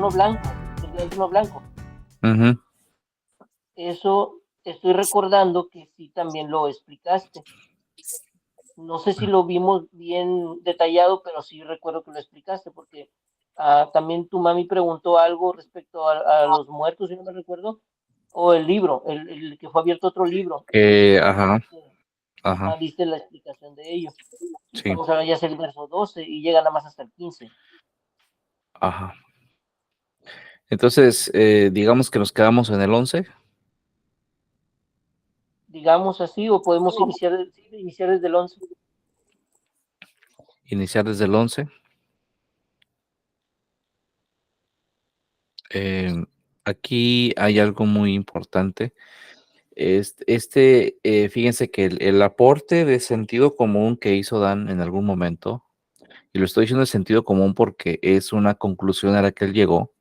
trono blanco, el gran trono blanco. Ujú. Eso estoy recordando que sí también lo explicaste. No sé si lo vimos bien detallado, pero sí recuerdo que lo explicaste, porque también tu mami preguntó algo respecto a los muertos, si no me recuerdo, o el libro, el que fue abierto otro libro, y también Ajá, ajá, diste la explicación de ello. Y sí, estamos ahora ya es el verso 12 y llega nada más hasta el 15. ajá. Entonces, digamos que nos quedamos en el 11. Digamos así, o podemos iniciar, sí, iniciar desde el 11. Iniciar desde el 11. Eh, Aquí hay algo muy importante. Fíjense que el aporte de sentido común que hizo Dan en algún momento, y lo estoy diciendo de sentido común porque es una conclusión a la que él llegó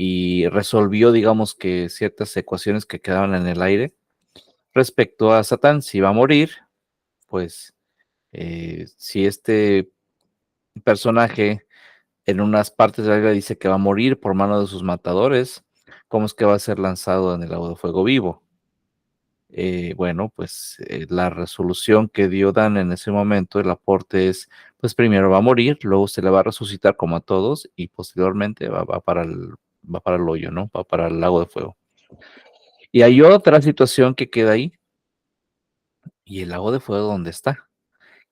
y resolvió, digamos que ciertas ecuaciones que quedaban en el aire respecto a Satán, si va a morir, pues si este personaje en unas partes de la Biblia dice que va a morir por mano de sus matadores, ¿cómo es que va a ser lanzado en el lago de fuego vivo? Bueno, pues la resolución que dio Dan en ese momento, el aporte es, pues primero va a morir, luego se le va a resucitar como a todos y posteriormente va para el hoyo, ¿no? Va para el lago de fuego. Y hay otra situación que queda ahí, y el lago de fuego, ¿dónde está?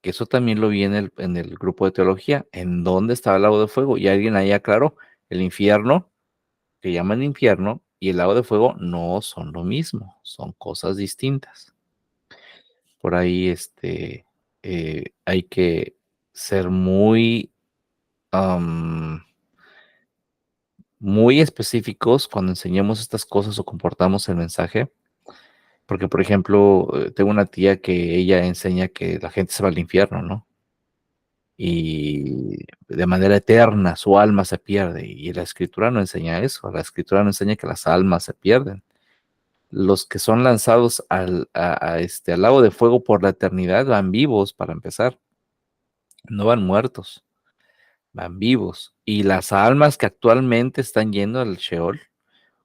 Que eso también lo vi en el grupo de teología, ¿en dónde estaba el lago de fuego? Y alguien ahí aclaró, el infierno, que llaman infierno, y el lago de fuego no son lo mismo, son cosas distintas. Por ahí, hay que ser am, muy específicos cuando enseñamos estas cosas o comportamos el mensaje, porque, por ejemplo, tengo una tía que ella enseña que la gente se va al infierno, ¿no? Y de manera eterna su alma se pierde. Y la escritura no enseña eso. La escritura no enseña que las almas se pierden. Los que son lanzados al lago de fuego por la eternidad van vivos para empezar, no van muertos, van vivos. Y las almas que actualmente están yendo al Sheol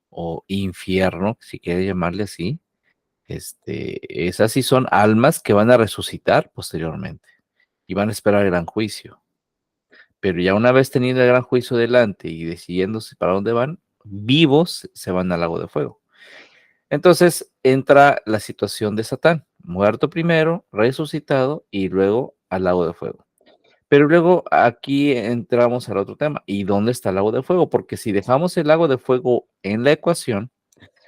o infierno, si quiere llamarle así, esas sí son almas que van a resucitar posteriormente y van a esperar el gran juicio. Pero ya una vez teniendo el gran juicio delante y decidiéndose para dónde van, vivos se van al lago de fuego. Entonces entra la situación de Satán, muerto primero, resucitado y luego al lago de fuego. Pero luego aquí entramos al otro tema. ¿Y dónde está el lago de fuego? Porque si dejamos el lago de fuego en la ecuación,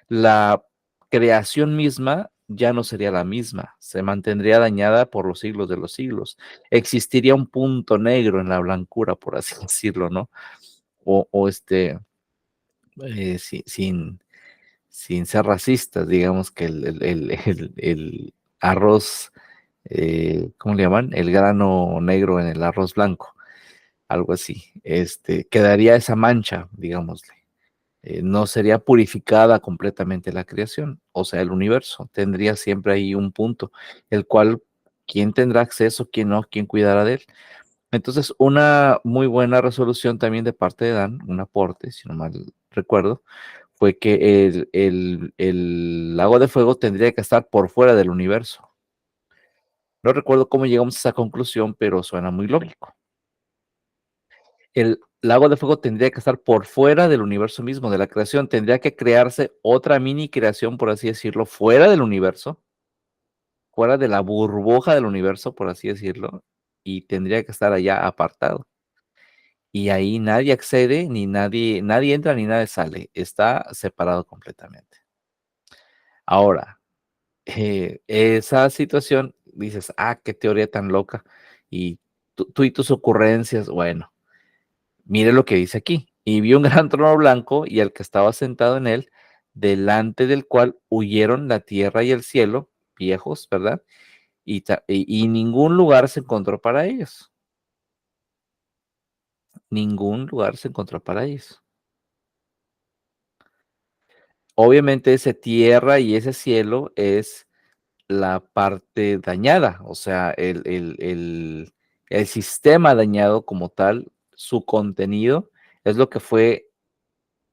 la creación misma ya no sería la misma, se mantendría dañada por los siglos de los siglos. Existiría un punto negro en la blancura, por así decirlo, ¿no? O sin, sin ser racistas, digamos que el arroz, ¿cómo le llaman? El grano negro en el arroz blanco, algo así. Quedaría esa mancha, digámosle. No sería purificada completamente la creación, o sea, el universo. Tendría siempre ahí un punto, el cual, ¿quién tendrá acceso, quién no, quién cuidará de él? Entonces, una muy buena resolución también de parte de Dan, un aporte, si no mal recuerdo, fue que el lago de fuego tendría que estar por fuera del universo. No recuerdo cómo llegamos a esa conclusión, pero suena muy lógico. El lago de fuego tendría que estar por fuera del universo mismo, de la creación. Tendría que crearse otra mini creación, por así decirlo, fuera del universo, fuera de la burbuja del universo, por así decirlo, y tendría que estar allá apartado. Y ahí nadie accede, ni nadie entra, ni nadie sale. Está separado completamente. Ahora, esa situación, dices, qué teoría tan loca. Y tú y tus ocurrencias, bueno, mire lo que dice aquí. Y vio un gran trono blanco y al que estaba sentado en él, delante del cual huyeron la tierra y el cielo, viejos, ¿verdad? Y ningún lugar se encontró para ellos. Ningún lugar se encontró para ellos. Obviamente esa tierra y ese cielo es la parte dañada, o sea, el sistema dañado como tal, su contenido es lo que fue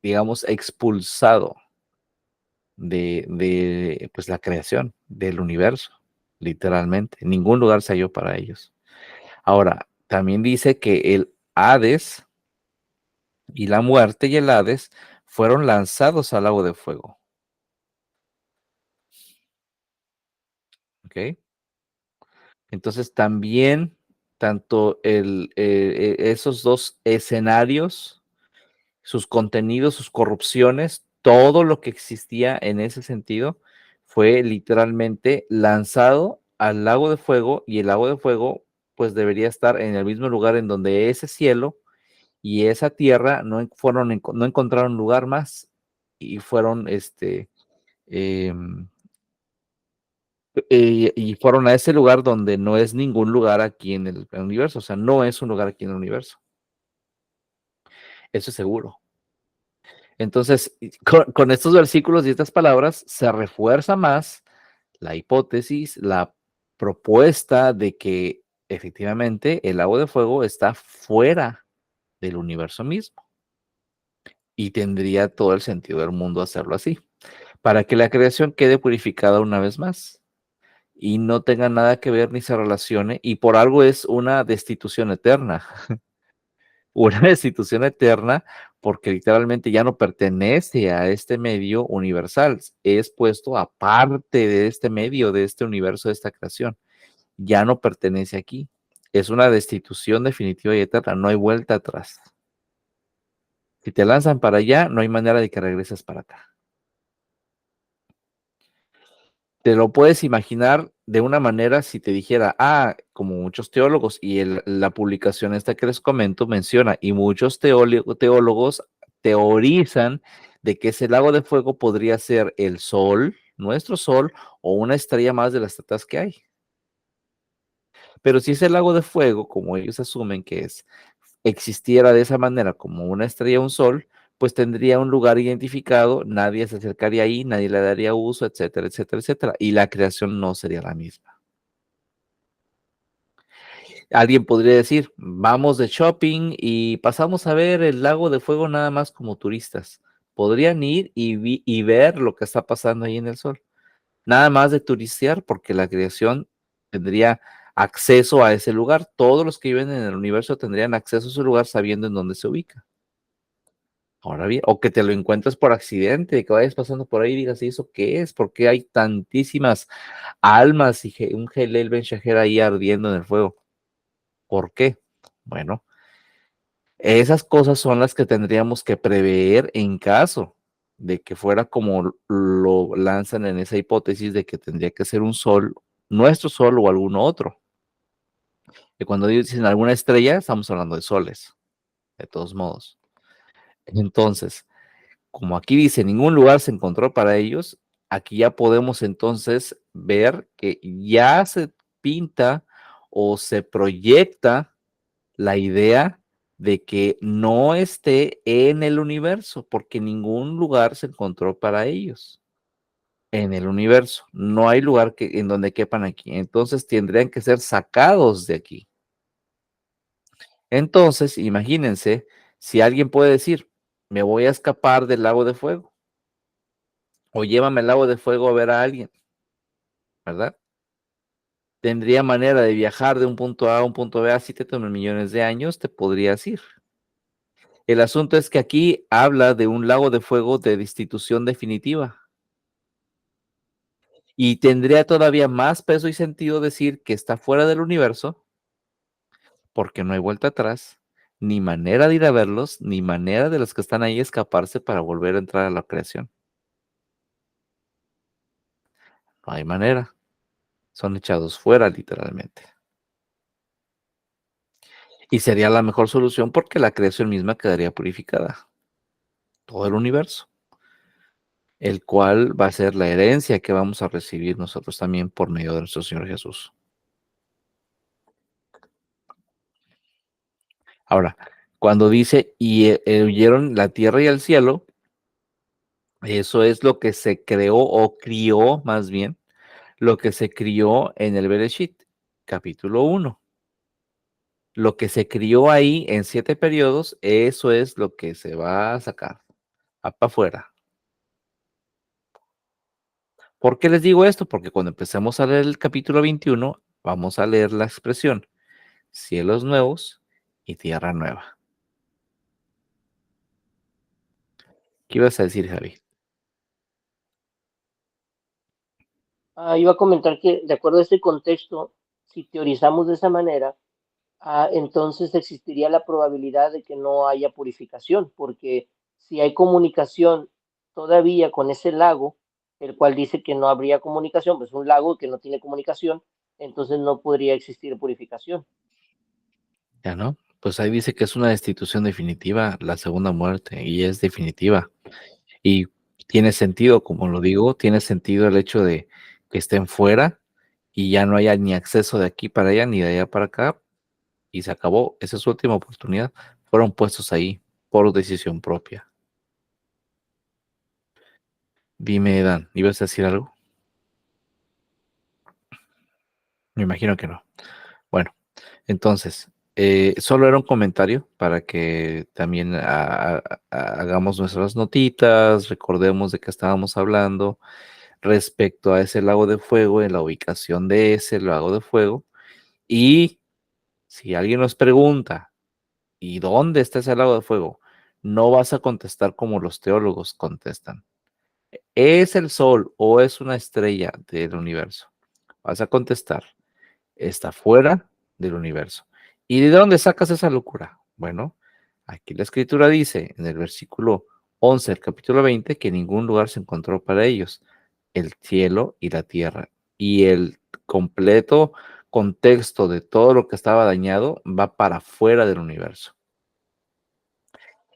digamos, expulsado pues, la creación del universo, literalmente. Ningún lugar se halló para ellos. Ahora, también dice que el Hades y la muerte y el Hades fueron lanzados al lago de fuego. ¿Ok? Entonces también, tanto esos dos escenarios, sus contenidos, sus corrupciones, todo lo que existía en ese sentido fue literalmente lanzado al lago de fuego, y el lago de fuego pues debería estar en el mismo lugar en donde ese cielo y esa tierra no encontraron lugar más, y fueron em, y fueron a ese lugar donde no es ningún lugar aquí en el universo, o sea, no es un lugar aquí en el universo, eso es seguro. Entonces, con estos versículos y estas palabras se refuerza más la hipótesis, la propuesta de que efectivamente el lago de fuego está fuera del universo mismo, y tendría todo el sentido del mundo hacerlo así, para que la creación quede purificada una vez más y no tenga nada que ver ni se relacione, y por algo es una destitución eterna, una destitución eterna, porque literalmente ya no pertenece a este medio universal, es puesto aparte de este medio, de este universo, de esta creación, ya no pertenece aquí, es una destitución definitiva y eterna, no hay vuelta atrás. Si te lanzan para allá, no hay manera de que regreses para acá. Te lo puedes imaginar de una manera si te dijera, como muchos teólogos, y la publicación esta que les comento menciona, y muchos teólogos teorizan de que ese lago de fuego podría ser el sol, nuestro sol, o una estrella más de las tantas que hay. Pero si ese lago de fuego, como ellos asumen que es, existiera de esa manera como una estrella o un sol, pues tendría un lugar identificado, nadie se acercaría ahí, nadie le daría uso, etcétera, etcétera, etcétera, y la creación no sería la misma. Alguien podría decir, vamos de shopping y pasamos a ver el lago de fuego nada más como turistas. Podrían ir y ver lo que está pasando ahí en el sol. Nada más de turistear, porque la creación tendría acceso a ese lugar. Todos los que viven en el universo tendrían acceso a ese lugar sabiendo en dónde se ubica. Ahora bien, o que te lo encuentres por accidente, que vayas pasando por ahí y digas, ¿y eso qué es? ¿Por qué hay tantísimas almas y un Helel Ben Shaher ahí ardiendo en el fuego? ¿Por qué? Bueno, esas cosas son las que tendríamos que prever en caso de que fuera como lo lanzan en esa hipótesis de que tendría que ser un sol, nuestro sol o algún otro. Y cuando dicen alguna estrella, estamos hablando de soles, de todos modos. Entonces, como aquí dice, ningún lugar se encontró para ellos, aquí ya podemos entonces ver que ya se pinta o se proyecta la idea de que no esté en el universo, porque ningún lugar se encontró para ellos en el universo. No hay lugar en donde quepan aquí. Entonces tendrían que ser sacados de aquí. Entonces, imagínense si alguien puede decir, me voy a escapar del lago de fuego, o llévame al lago de fuego a ver a alguien, ¿verdad? Tendría manera de viajar de un punto A a un punto B, así te toman millones de años, te podrías ir. El asunto es que aquí habla de un lago de fuego de destitución definitiva. Y tendría todavía más peso y sentido decir que está fuera del universo, porque no hay vuelta atrás, ni manera de ir a verlos, ni manera de los que están ahí escaparse para volver a entrar a la creación. No hay manera. Son echados fuera, literalmente. Y sería la mejor solución porque la creación misma quedaría purificada. Todo el universo, el cual va a ser la herencia que vamos a recibir nosotros también por medio de nuestro Señor Jesús. Ahora, cuando dice, y huyeron la tierra y el cielo, eso es lo que se creó o crió, más bien, lo que se crió en el Bereshit, capítulo 1. Lo que se crió ahí en 7 periodos, eso es lo que se va a sacar. va para afuera. ¿Por qué les digo esto? Porque cuando empecemos a leer el capítulo 21, vamos a leer la expresión cielos nuevos y tierra nueva. ¿Qué ibas a decir, Javi? Iba a comentar que, de acuerdo a este contexto, si teorizamos de esa manera, entonces existiría la probabilidad de que no haya purificación, porque si hay comunicación todavía con ese lago, el cual dice que no habría comunicación, pues un lago que no tiene comunicación, entonces no podría existir purificación. Ya no, pues ahí dice que es una destitución definitiva, la segunda muerte, y es definitiva. Y tiene sentido, como lo digo, tiene sentido el hecho de que estén fuera y ya no haya ni acceso de aquí para allá ni de allá para acá, y se acabó. Esa es su última oportunidad. Fueron puestos ahí por decisión propia. Dime, Dan, ¿ibas a decir algo? Me imagino que no. Bueno, entonces, solo era un comentario para que también hagamos nuestras notitas, recordemos de qué estábamos hablando respecto a ese lago de fuego, en la ubicación de ese lago de fuego. Y si alguien nos pregunta, ¿y dónde está ese lago de fuego? No vas a contestar como los teólogos contestan. ¿Es el sol o es una estrella del universo? Vas a contestar, está fuera del universo. ¿Y de dónde sacas esa locura? Bueno, aquí la escritura dice en el versículo 11 del capítulo 20 que en ningún lugar se encontró para ellos el cielo y la tierra. Y el completo contexto de todo lo que estaba dañado va para fuera del universo.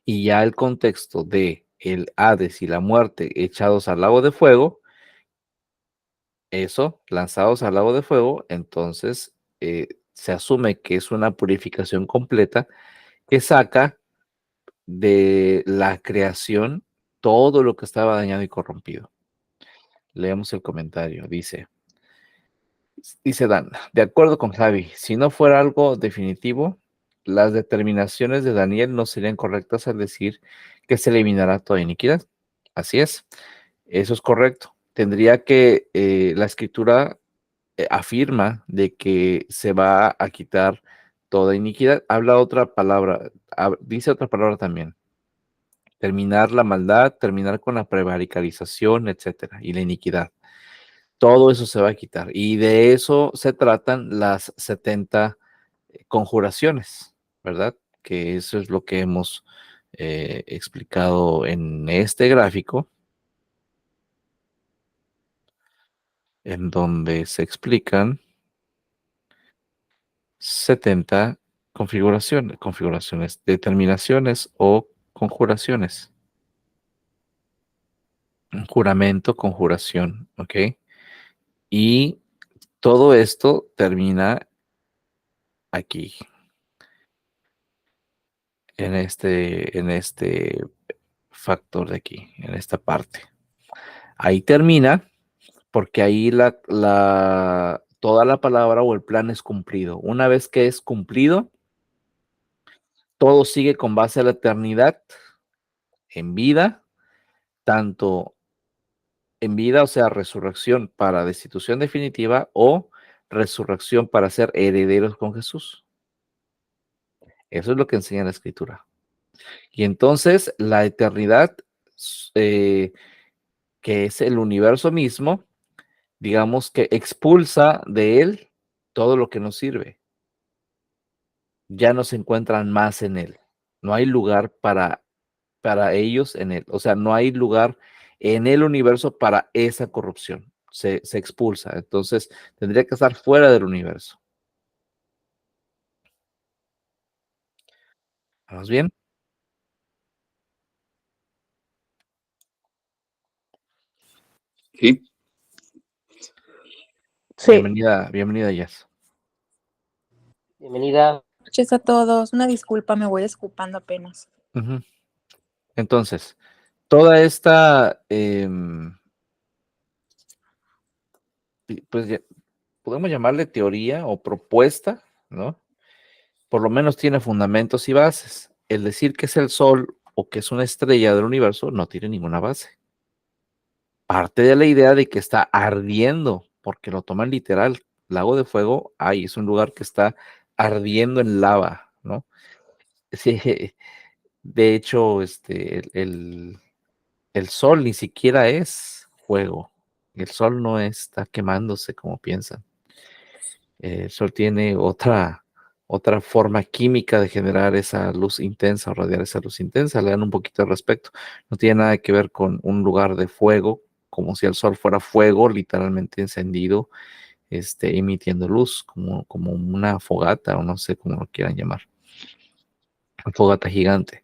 Y ya el contexto de el Hades y la muerte echados al lago de fuego, eso, lanzados al lago de fuego, entonces se asume que es una purificación completa que saca de la creación todo lo que estaba dañado y corrompido. Leemos el comentario, dice Dan, de acuerdo con Javi, si no fuera algo definitivo, las determinaciones de Daniel no serían correctas al decir que se eliminará toda iniquidad. Así es, eso es correcto. Tendría que la escritura afirma de que se va a quitar toda iniquidad. Habla otra palabra, dice otra palabra también. Terminar la maldad, terminar con la prevaricalización, etcétera, y la iniquidad. Todo eso se va a quitar. Y de eso se tratan las 70 conjuraciones, ¿verdad? Que eso es lo que hemos explicado en este gráfico, en donde se explican 70 configuraciones, determinaciones o conjuraciones. Un juramento, conjuración, ¿ok? Y todo esto termina aquí, en este factor de aquí, en esta parte. Ahí termina, porque ahí toda la palabra o el plan es cumplido. Una vez que es cumplido, todo sigue con base a la eternidad, en vida, tanto en vida, o sea, resurrección para destitución definitiva o resurrección para ser herederos con Jesús. Eso es lo que enseña la Escritura. Y entonces la eternidad, eh, que es el universo mismo, digamos que expulsa de él todo lo que nos sirve. Ya no se encuentran más en él. No hay lugar para ellos en él. O sea, no hay lugar en el universo para esa corrupción. Se expulsa. Entonces, tendría que estar fuera del universo. ¿Vamos bien? Sí, Sí. Bienvenida, Jess. Bienvenida. Noches a todos. Una disculpa, me voy desculpando apenas. Ujú. Entonces, toda esta, pues podemos llamarle teoría o propuesta, ¿no? Por lo menos tiene fundamentos y bases. El decir que es el sol o que es una estrella del universo, no tiene ninguna base. Parte de la idea de que está ardiendo, porque lo toman literal. Lago de Fuego, es un lugar que está ardiendo en lava, ¿no? Sí, de hecho, el sol ni siquiera es fuego. El sol no está quemándose como piensan. El sol tiene otra forma química de generar esa luz intensa o radiar esa luz intensa. Le dan un poquito de respecto. No tiene nada que ver con un lugar de fuego, como si el sol fuera fuego, literalmente encendido, emitiendo luz, como una fogata, o no sé cómo lo quieran llamar. Una fogata gigante.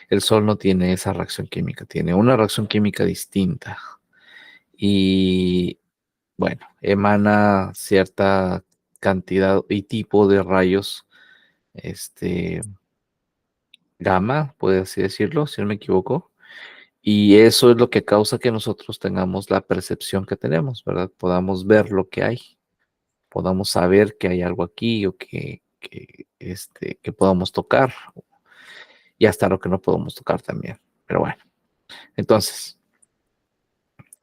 El sol no tiene esa reacción química, tiene una reacción química distinta. Y bueno, emana cierta cantidad y tipo de rayos, gamma, puede así decirlo, si no me equivoco. Y eso es lo que causa que nosotros tengamos la percepción que tenemos, ¿verdad? Podamos ver lo que hay, podamos saber que hay algo aquí o que podamos tocar y hasta lo que no podemos tocar también. Pero bueno, entonces,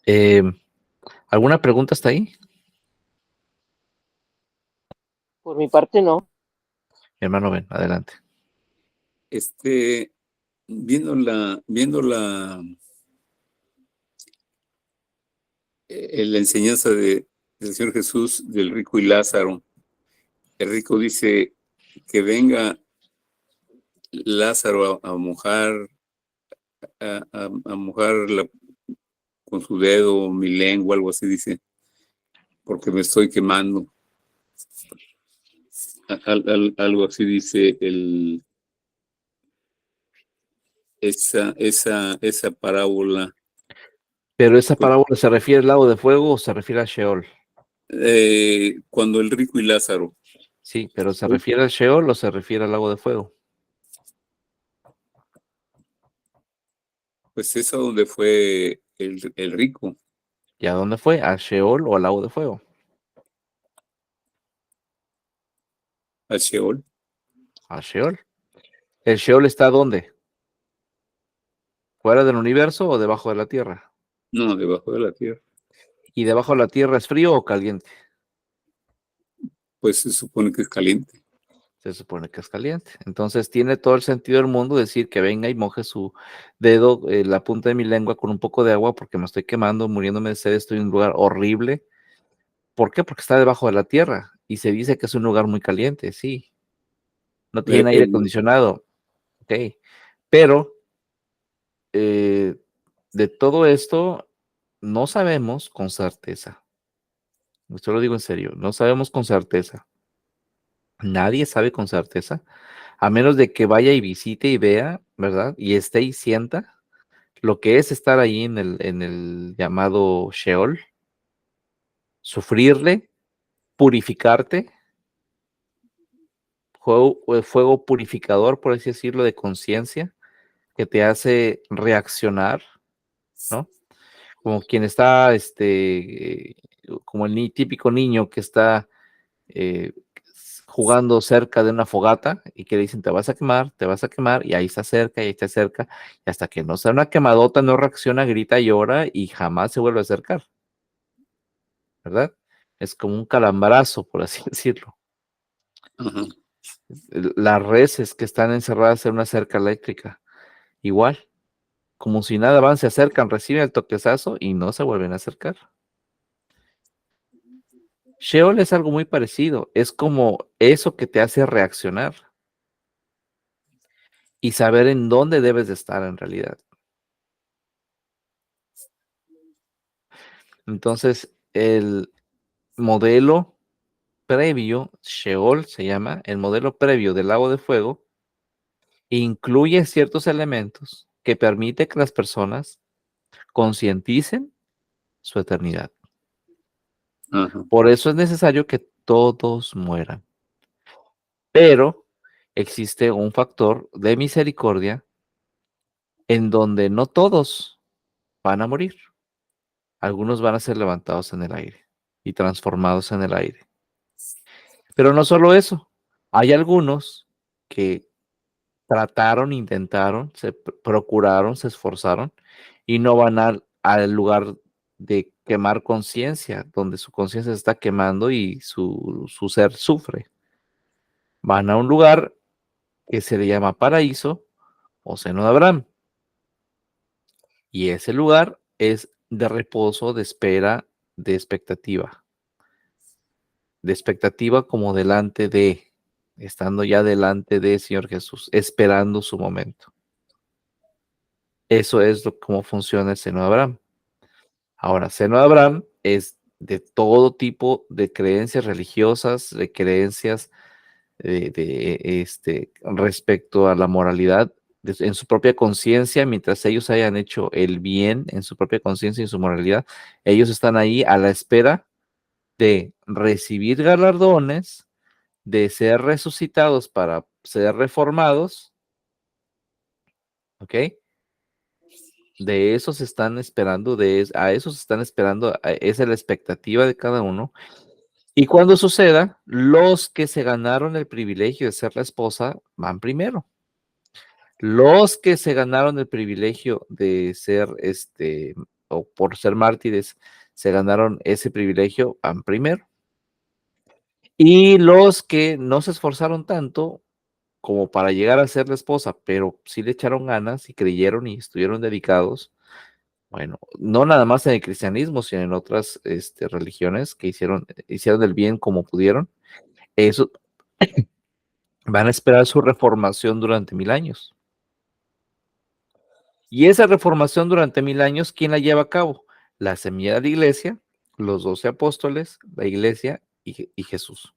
eh, ¿alguna pregunta hasta ahí? Por mi parte, no. Mi hermano Ben, adelante. La enseñanza del Señor Jesús del rico y Lázaro. El rico dice que venga Lázaro a mojar, a mojar con su dedo mi lengua, algo así dice, porque me estoy quemando. Algo así dice esa parábola. Pero esa parábola se refiere al lago de fuego o se refiere a Sheol. Cuando el rico y Lázaro. Sí, pero ¿se refiere al Sheol o se refiere al lago de fuego? Pues es a donde fue el rico. ¿Y a dónde fue? ¿A Sheol o al lago de fuego? A Sheol. A Sheol. ¿El Sheol está dónde? ¿Fuera del universo o debajo de la tierra? No, debajo de la tierra. ¿Y debajo de la tierra es frío o caliente? Pues se supone que es caliente. Se supone que es caliente. Entonces tiene todo el sentido del mundo decir que venga y moje su dedo, la punta de mi lengua con un poco de agua porque me estoy quemando, muriéndome de sed, estoy en un lugar horrible. ¿Por qué? Porque está debajo de la tierra y se dice que es un lugar muy caliente, sí. No tienen aire acondicionado, ok. Pero de todo esto no sabemos con certeza. Esto lo digo en serio, no sabemos con certeza. Nadie sabe con certeza, a menos de que vaya y visite y vea, ¿verdad? Y esté y sienta lo que es estar ahí en el llamado Sheol, sufrirle, purificarte, fuego purificador, por así decirlo, de conciencia, que te hace reaccionar, ¿no? Como quien está, como el típico niño que está eh, jugando cerca de una fogata y que le dicen te vas a quemar, y ahí se acerca y ahí se acerca, y hasta que no sea una quemadota, no reacciona, grita, llora y jamás se vuelve a acercar, ¿verdad? Es como un calambrazo, por así decirlo. Ajá. Las reses que están encerradas en una cerca eléctrica, igual, como si nada van, se acercan, reciben el toquezazo y no se vuelven a acercar. Sheol es algo muy parecido, es como eso que te hace reaccionar y saber en dónde debes de estar en realidad. Entonces, el modelo previo, Sheol se llama, el modelo previo del lago de fuego, incluye ciertos elementos que permite que las personas concienticen su eternidad. Ajá. Por eso es necesario que todos mueran. Pero existe un factor de misericordia en donde no todos van a morir. Algunos van a ser levantados en el aire y transformados en el aire. Pero no solo eso, hay algunos que trataron, intentaron, procuraron, se esforzaron y no van al lugar de quemar conciencia, donde su conciencia se está quemando y su ser sufre. Van a un lugar que se le llama paraíso o seno de Abraham. Y ese lugar es de reposo, de espera, de expectativa. De expectativa como delante de, estando ya delante de Señor Jesús, esperando su momento. Eso es cómo funciona el seno de Abraham. Ahora, seno de Abraham es de todo tipo de creencias religiosas, de creencias respecto a la moralidad en su propia conciencia, mientras ellos hayan hecho el bien en su propia conciencia y en su moralidad, ellos están ahí a la espera de recibir galardones, de ser resucitados para ser reformados, ¿ok? De esos están esperando, a esos están esperando, esa es la expectativa de cada uno. Y cuando suceda, los que se ganaron el privilegio de ser la esposa van primero. Los que se ganaron el privilegio de ser, o por ser mártires, se ganaron ese privilegio, van primero. Y los que no se esforzaron tanto como para llegar a ser la esposa, pero sí le echaron ganas y creyeron y estuvieron dedicados, bueno, no nada más en el cristianismo, sino en otras religiones que hicieron el bien como pudieron, eso van a esperar su reformación durante 1000 años. Y esa reformación durante 1000 años, ¿quién la lleva a cabo? La semilla de la iglesia, los 12 apóstoles, la iglesia y Jesús.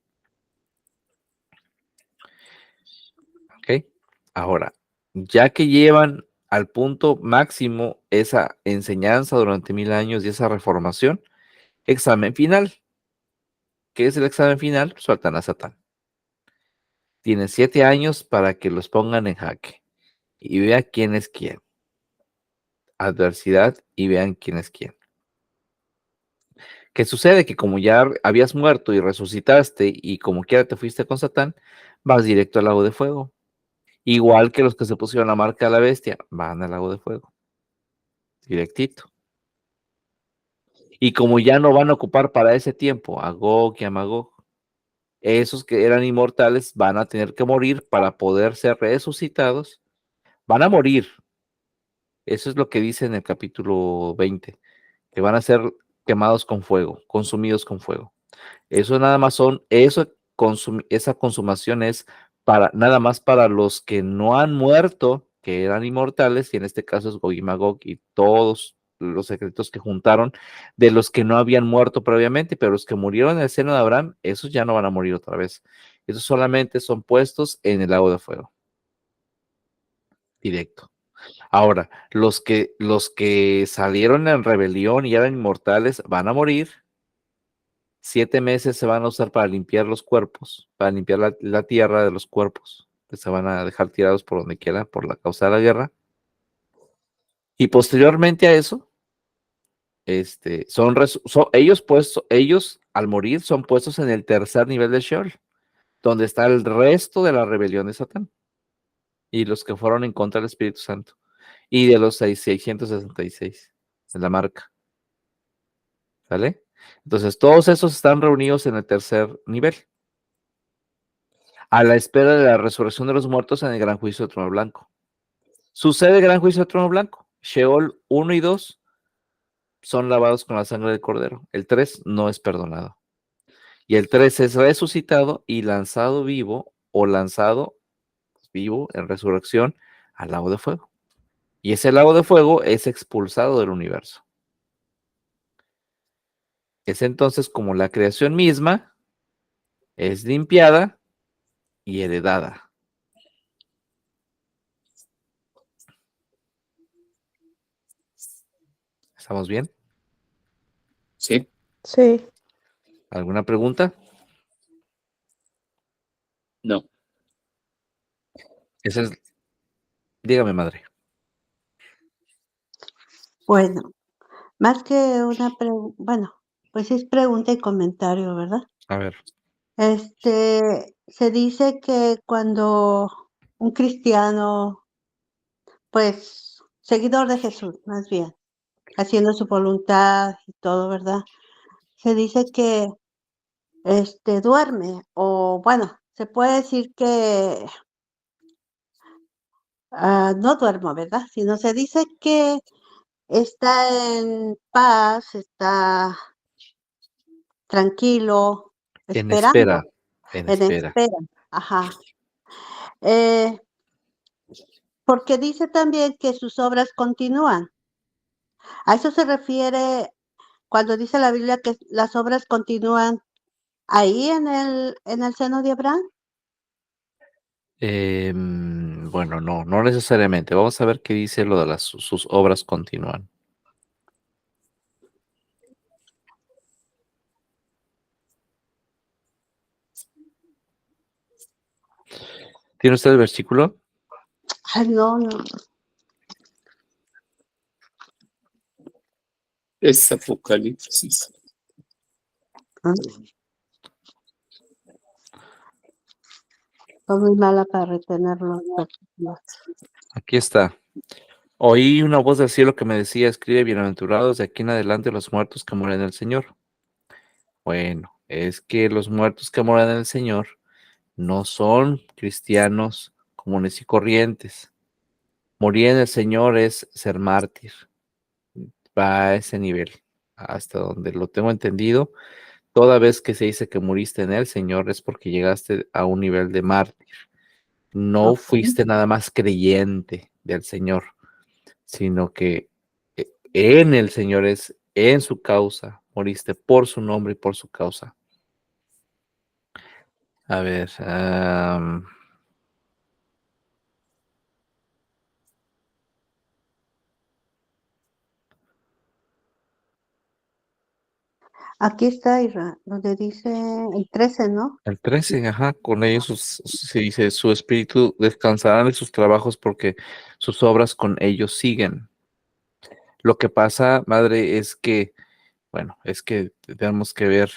¿Ok? Ahora, ya que llevan al punto máximo esa enseñanza durante 1000 años y esa reformación, examen final. ¿Qué es el examen final? Sueltan a Satán. Tienen 7 años para que los pongan en jaque y vean quién es quién. Adversidad y vean quién es quién. ¿Qué sucede? Que como ya habías muerto y resucitaste y como quiera te fuiste con Satán, vas directo al lago de fuego. Igual que los que se pusieron la marca de la bestia, van al lago de fuego. Directito. Y como ya no van a ocupar para ese tiempo a Gog y a Magog, esos que eran inmortales van a tener que morir para poder ser resucitados. Van a morir. Eso es lo que dice en el capítulo 20, que van a ser quemados con fuego, consumidos con fuego. Eso nada más esa consumación es nada más para los que no han muerto, que eran inmortales, y en este caso es Gog y Magog y todos los secretos que juntaron de los que no habían muerto previamente, pero los que murieron en el seno de Abraham, esos ya no van a morir otra vez. Esos solamente son puestos en el lago de fuego. Directo. Ahora, los que salieron en rebelión y eran inmortales van a morir. 7 meses se van a usar para limpiar los cuerpos, para limpiar la tierra de los cuerpos, que se van a dejar tirados por donde quiera por la causa de la guerra. Y posteriormente a eso, ellos al morir son puestos en el tercer nivel de Sheol, donde está el resto de la rebelión de Satán y los que fueron en contra del Espíritu Santo y de los 666 de la marca. ¿Sale? Entonces, todos esos están reunidos en el tercer nivel, a la espera de la resurrección de los muertos en el gran juicio del trono blanco. Sucede el gran juicio del trono blanco. Sheol 1 y 2 son lavados con la sangre del cordero. El 3 no es perdonado. Y el 3 es resucitado y lanzado vivo o lanzado vivo en resurrección al lago de fuego. Y ese lago de fuego es expulsado del universo. Es entonces como la creación misma es limpiada y heredada. ¿Estamos bien? Sí. Sí. ¿Alguna pregunta? No. Esa es... Dígame, madre. Bueno, más que una pregunta, bueno, pues es pregunta y comentario, ¿verdad? A ver. Se dice que cuando un cristiano, pues, seguidor de Jesús, más bien, haciendo su voluntad y todo, ¿verdad? Se dice que, duerme, o bueno, se puede decir que, no duermo, ¿verdad? Sino se dice que está en paz, está tranquilo, En espera, esperando, en en espera. espera, ajá. Eh, Porque dice también que sus obras continúan. A eso se refiere cuando dice la Biblia que las obras continúan ahí en el seno de Abraham. Bueno, no necesariamente. Vamos a ver qué dice lo de sus obras continúan. ¿Tiene usted el versículo? Ay, no, no. Es Apocalipsis. Ah, soy muy mala para retenerlo. Aquí está. Oí una voz del cielo que me decía, escribe, bienaventurados de aquí en adelante los muertos que mueren en el Señor. Bueno, es que los muertos que mueren en el Señor no son cristianos comunes y corrientes. Morir en el Señor es ser mártir. Va a ese nivel, hasta donde lo tengo entendido. Toda vez que se dice que muriste en el Señor es porque llegaste a un nivel de mártir. No Ok. fuiste nada más creyente del Señor, sino que en el Señor es en su causa, moriste por su nombre y por su causa. A ver, Aquí está Ira, donde dice el 13, ¿no? el 13, ajá, con ellos se dice, su espíritu descansará de sus trabajos porque sus obras con ellos siguen. Lo que pasa, madre, es que, bueno, es que tenemos que ver,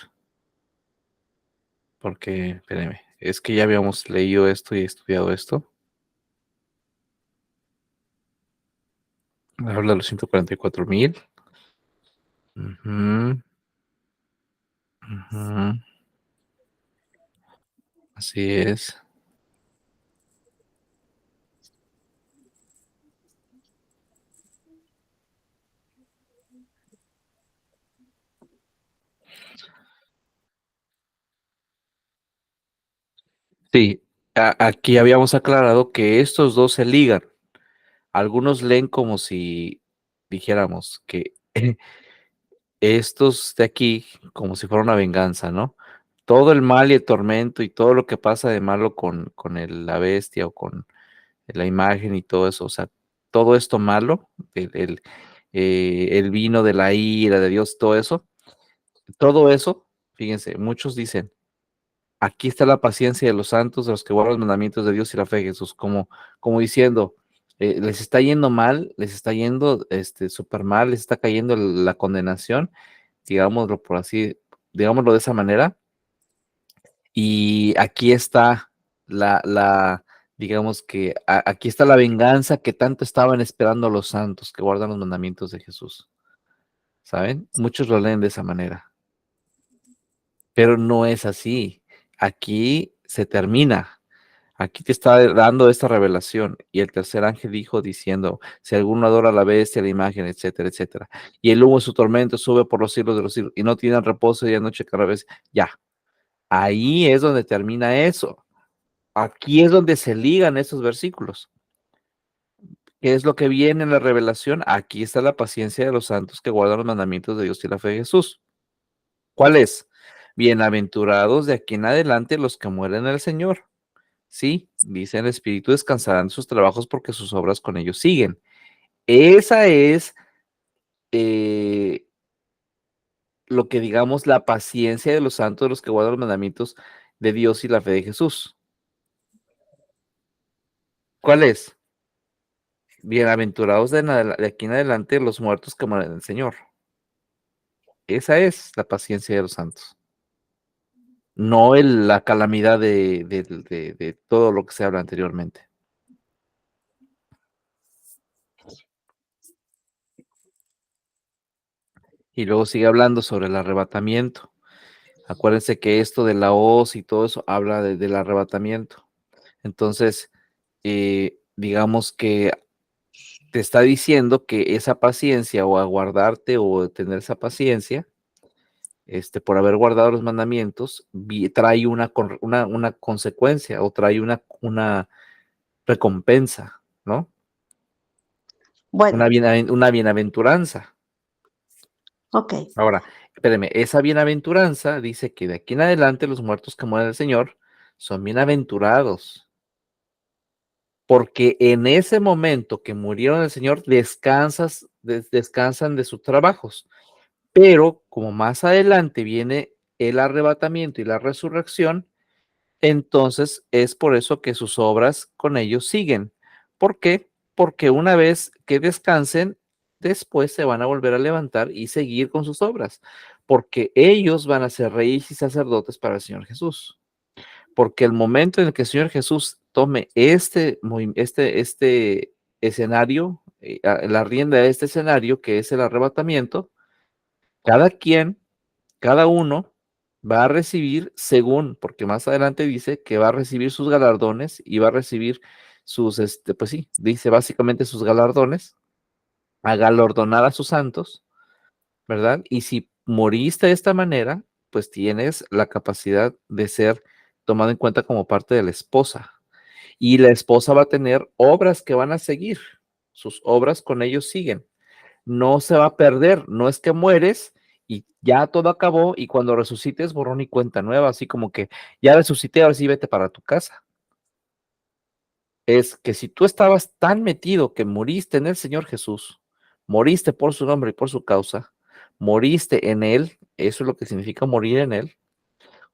porque, espérame, es que ya habíamos leído esto y estudiado esto. Habla de los 144,000. Ujú, ujú, así es. Sí, aquí habíamos aclarado que estos dos se ligan. Algunos leen como si dijéramos que estos de aquí, como si fuera una venganza, ¿no? Todo el mal y el tormento y todo lo que pasa de malo con la bestia o con la imagen y todo eso, o sea, todo esto malo, el vino de la ira de Dios, todo eso, fíjense, muchos dicen, aquí está la paciencia de los santos, de los que guardan los mandamientos de Dios y la fe de Jesús, como diciendo, les está yendo mal, les está yendo súper mal, les está cayendo la condenación, digámoslo por así, digámoslo de esa manera, y aquí está digamos que aquí está la venganza que tanto estaban esperando los santos que guardan los mandamientos de Jesús, ¿saben? Muchos lo leen de esa manera, pero no es así. Aquí se termina. Aquí te está dando esta revelación. Y el tercer ángel dijo diciendo, si alguno adora a la bestia, la imagen, etcétera, etcétera. Y el humo de su tormento sube por los siglos de los siglos y no tienen reposo día y noche cada vez. Ya, ahí es donde termina eso. Aquí es donde se ligan esos versículos. ¿Qué es lo que viene en la revelación? Aquí está la paciencia de los santos que guardan los mandamientos de Dios y la fe de Jesús. ¿Cuál es? Bienaventurados de aquí en adelante los que mueren en el Señor. Sí, dice el Espíritu, descansarán sus trabajos porque sus obras con ellos siguen. Esa es eh, lo que digamos la paciencia de los santos, de los que guardan los mandamientos de Dios y la fe de Jesús. ¿Cuál es? Bienaventurados de aquí en adelante los muertos que mueren en el Señor. Esa es la paciencia de los santos. No la calamidad de todo lo que se habla anteriormente. Y luego sigue hablando sobre el arrebatamiento. Acuérdense que esto de la hoz y todo eso habla del arrebatamiento. Entonces, digamos que te está diciendo que esa paciencia o aguardarte o tener esa paciencia, por haber guardado los mandamientos, trae una consecuencia o trae una recompensa, ¿no? Bueno, Una bienaventuranza. ok, Ahora, espérame, esa bienaventuranza dice que de aquí en adelante los muertos que mueren del Señor son bienaventurados, porque en ese momento que murieron del Señor descansan de sus trabajos. Pero como más adelante viene el arrebatamiento y la resurrección, entonces es por eso que sus obras con ellos siguen. ¿Por qué? Porque una vez que descansen, después se van a volver a levantar y seguir con sus obras, porque ellos van a ser reyes y sacerdotes para el Señor Jesús. Porque el momento en el que el Señor Jesús tome este escenario, la rienda de este escenario, que es el arrebatamiento, cada quien, cada uno va a recibir según, porque más adelante dice que va a recibir sus galardones y va a recibir sus, pues sí, dice básicamente sus galardones, a galardonar a sus santos, ¿verdad? Y si moriste de esta manera, pues tienes la capacidad de ser tomado en cuenta como parte de la esposa. Y la esposa va a tener obras que van a seguir, sus obras con ellos siguen. No se va a perder, no es que mueres y ya todo acabó y cuando resucites borrón y cuenta nueva, así como que ya resucité, ahora sí vete para tu casa. Es que si tú estabas tan metido que moriste en el Señor Jesús, moriste por su nombre y por su causa, moriste en Él, eso es lo que significa morir en Él,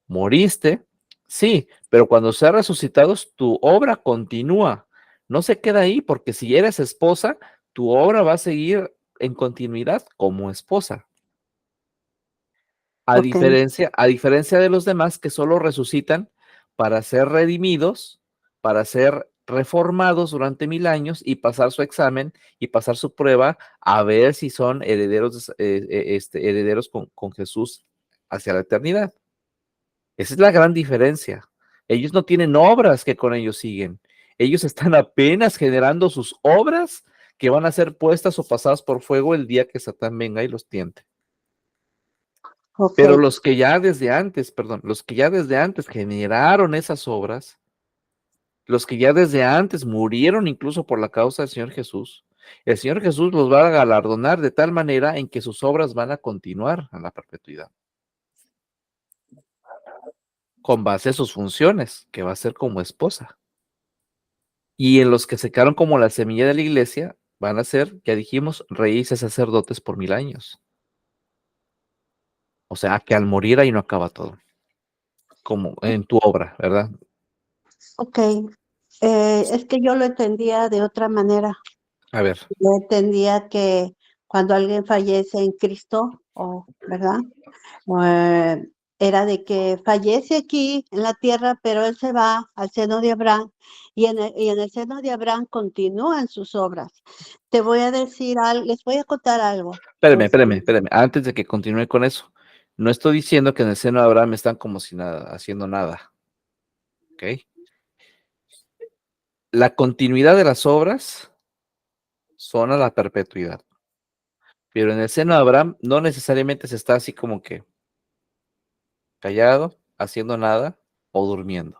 moriste, sí, pero cuando seas resucitados, tu obra continúa, no se queda ahí, porque si eres esposa, tu obra va a seguir en continuidad como esposa. A ok, diferencia de los demás que solo resucitan para ser redimidos, para ser reformados durante 1000 años y pasar su examen y pasar su prueba a ver si son herederos, herederos con Jesús hacia la eternidad. Esa es la gran diferencia. Ellos no tienen obras que con ellos siguen. Ellos están apenas generando sus obras que van a ser puestas o pasadas por fuego el día que Satán venga y los tiente. ok. Pero los que ya desde antes, perdón, los que ya desde antes generaron esas obras, los que ya desde antes murieron incluso por la causa del Señor Jesús, el Señor Jesús los va a galardonar de tal manera en que sus obras van a continuar a la perpetuidad, con base a sus funciones, que va a ser como esposa. Y en los que se quedaron como la semilla de la iglesia, van a ser, ya dijimos, reyes y sacerdotes por 1000 años. O sea, que al morir ahí no acaba todo, como en tu obra, ¿verdad? Ok, es que yo lo entendía de otra manera. A ver. Yo entendía que cuando alguien fallece en Cristo, ¿verdad? Eh, Era de que fallece aquí en la tierra, pero él se va al seno de Abraham y en el seno de Abraham continúan sus obras. Te voy a decir algo, les voy a contar algo. Espérame. Antes de que continúe con eso, no estoy diciendo que en el seno de Abraham están como si nada, haciendo nada. ¿Ok? La continuidad de las obras son a la perpetuidad. Pero en el seno de Abraham no necesariamente se está así como que callado, haciendo nada o durmiendo.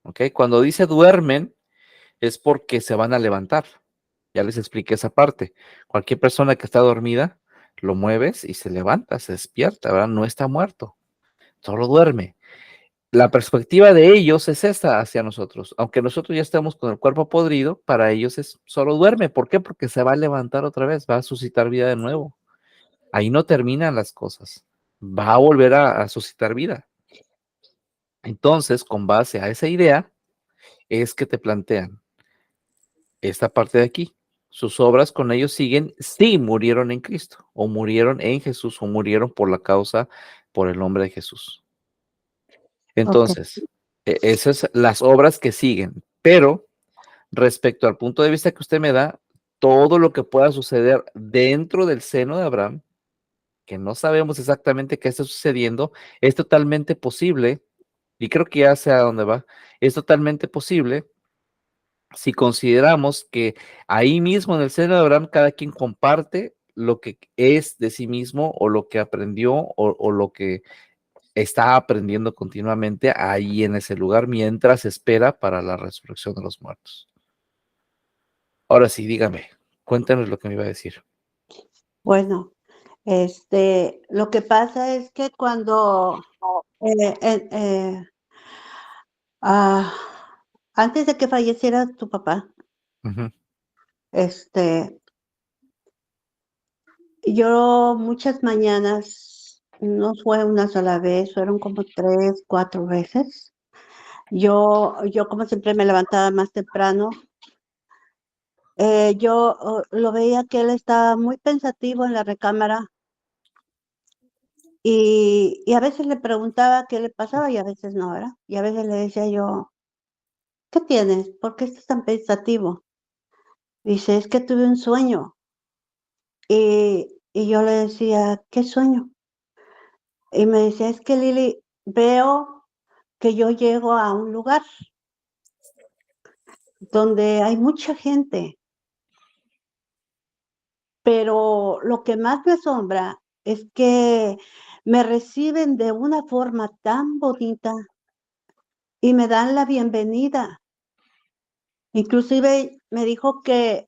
¿Ok? Cuando dice duermen es porque se van a levantar. Ya les expliqué esa parte. Cualquier persona que está dormida, lo mueves y se levanta, se despierta, ¿verdad? No está muerto, solo duerme. La perspectiva de ellos es esta hacia nosotros. Aunque nosotros ya estamos con el cuerpo podrido, para ellos es solo duerme. ¿Por qué? Porque se va a levantar otra vez, va a suscitar vida de nuevo. Ahí no terminan las cosas. Va a volver a suscitar vida. Entonces, con base a esa idea, es que te plantean esta parte de aquí. Sus obras con ellos siguen si murieron en Cristo, o murieron en Jesús, o murieron por la causa, por el nombre de Jesús. Ok, Entonces, esas son las obras que siguen, pero respecto al punto de vista que usted me da, todo lo que pueda suceder dentro del seno de Abraham que no sabemos exactamente qué está sucediendo, es totalmente posible, y creo que ya sé a dónde va, es totalmente posible si consideramos que ahí mismo en el seno de Abraham cada quien comparte lo que es de sí mismo o lo que aprendió o lo que está aprendiendo continuamente ahí en ese lugar mientras espera para la resurrección de los muertos. Ahora sí, dígame, cuéntanos lo que me iba a decir. Bueno, lo que pasa es que cuando eh, eh, eh, ah, antes de que falleciera tu papá, Ujú, este, yo muchas mañanas, no fue una sola vez, fueron como 3, 4 veces. Yo como siempre me levantaba más temprano. Lo veía que él estaba muy pensativo en la recámara y a veces le preguntaba qué le pasaba y a veces no, ¿verdad? Y a veces le decía yo, ¿qué tienes? ¿Por qué estás tan pensativo? Dice, es que tuve un sueño. Y yo le decía, ¿qué sueño? Y me decía, es que Lili, veo que yo llego a un lugar donde hay mucha gente, pero lo que más me asombra es que me reciben de una forma tan bonita y me dan la bienvenida. Inclusive me dijo que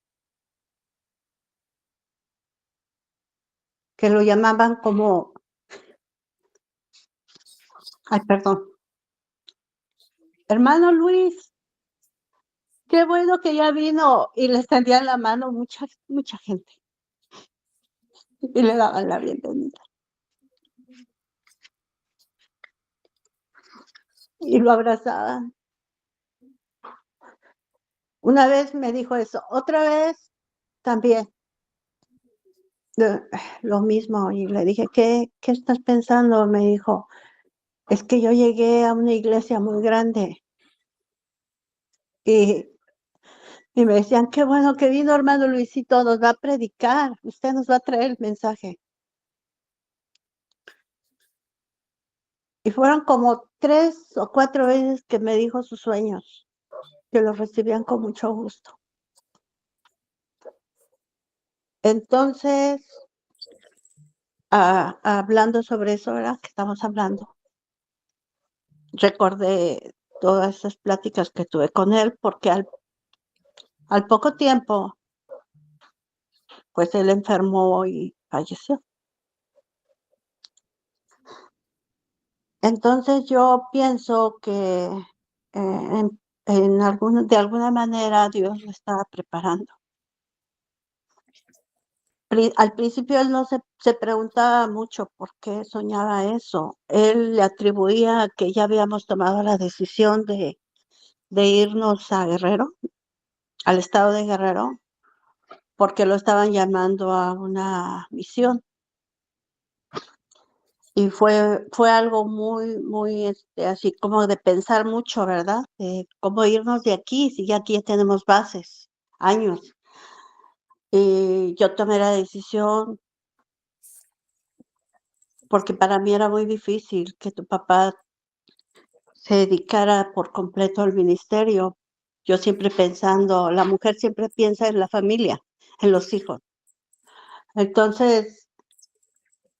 lo llamaban como, ay, perdón, hermano Luis, qué bueno que ya vino. Y le extendían la mano mucha gente y le daban la bienvenida. Y lo abrazaban. Una vez me dijo eso, otra vez también eh, lo mismo. Y le dije, ¿qué estás pensando? Me dijo, es que yo llegué a una iglesia muy grande y, y me decían, qué bueno que vino hermano Luisito, nos va a predicar, usted nos va a traer el mensaje. Y fueron como 3 o 4 veces que me dijo sus sueños, que los recibían con mucho gusto. Entonces, hablando sobre eso, ¿verdad? Que estamos hablando, recordé todas esas pláticas que tuve con él, porque al poco tiempo, pues él enfermó y falleció. Entonces yo pienso que de alguna manera Dios lo estaba preparando. Al principio él no se preguntaba mucho por qué soñaba eso. Él le atribuía que ya habíamos tomado la decisión de irnos a Guerrero, al estado de Guerrero, porque lo estaban llamando a una misión. Y fue algo muy, así como de pensar mucho, ¿verdad? De cómo irnos de aquí, si ya aquí tenemos bases, años. Y yo tomé la decisión porque para mí era muy difícil que tu papá se dedicara por completo al ministerio. Yo siempre pensando, la mujer siempre piensa en la familia, en los hijos. Entonces,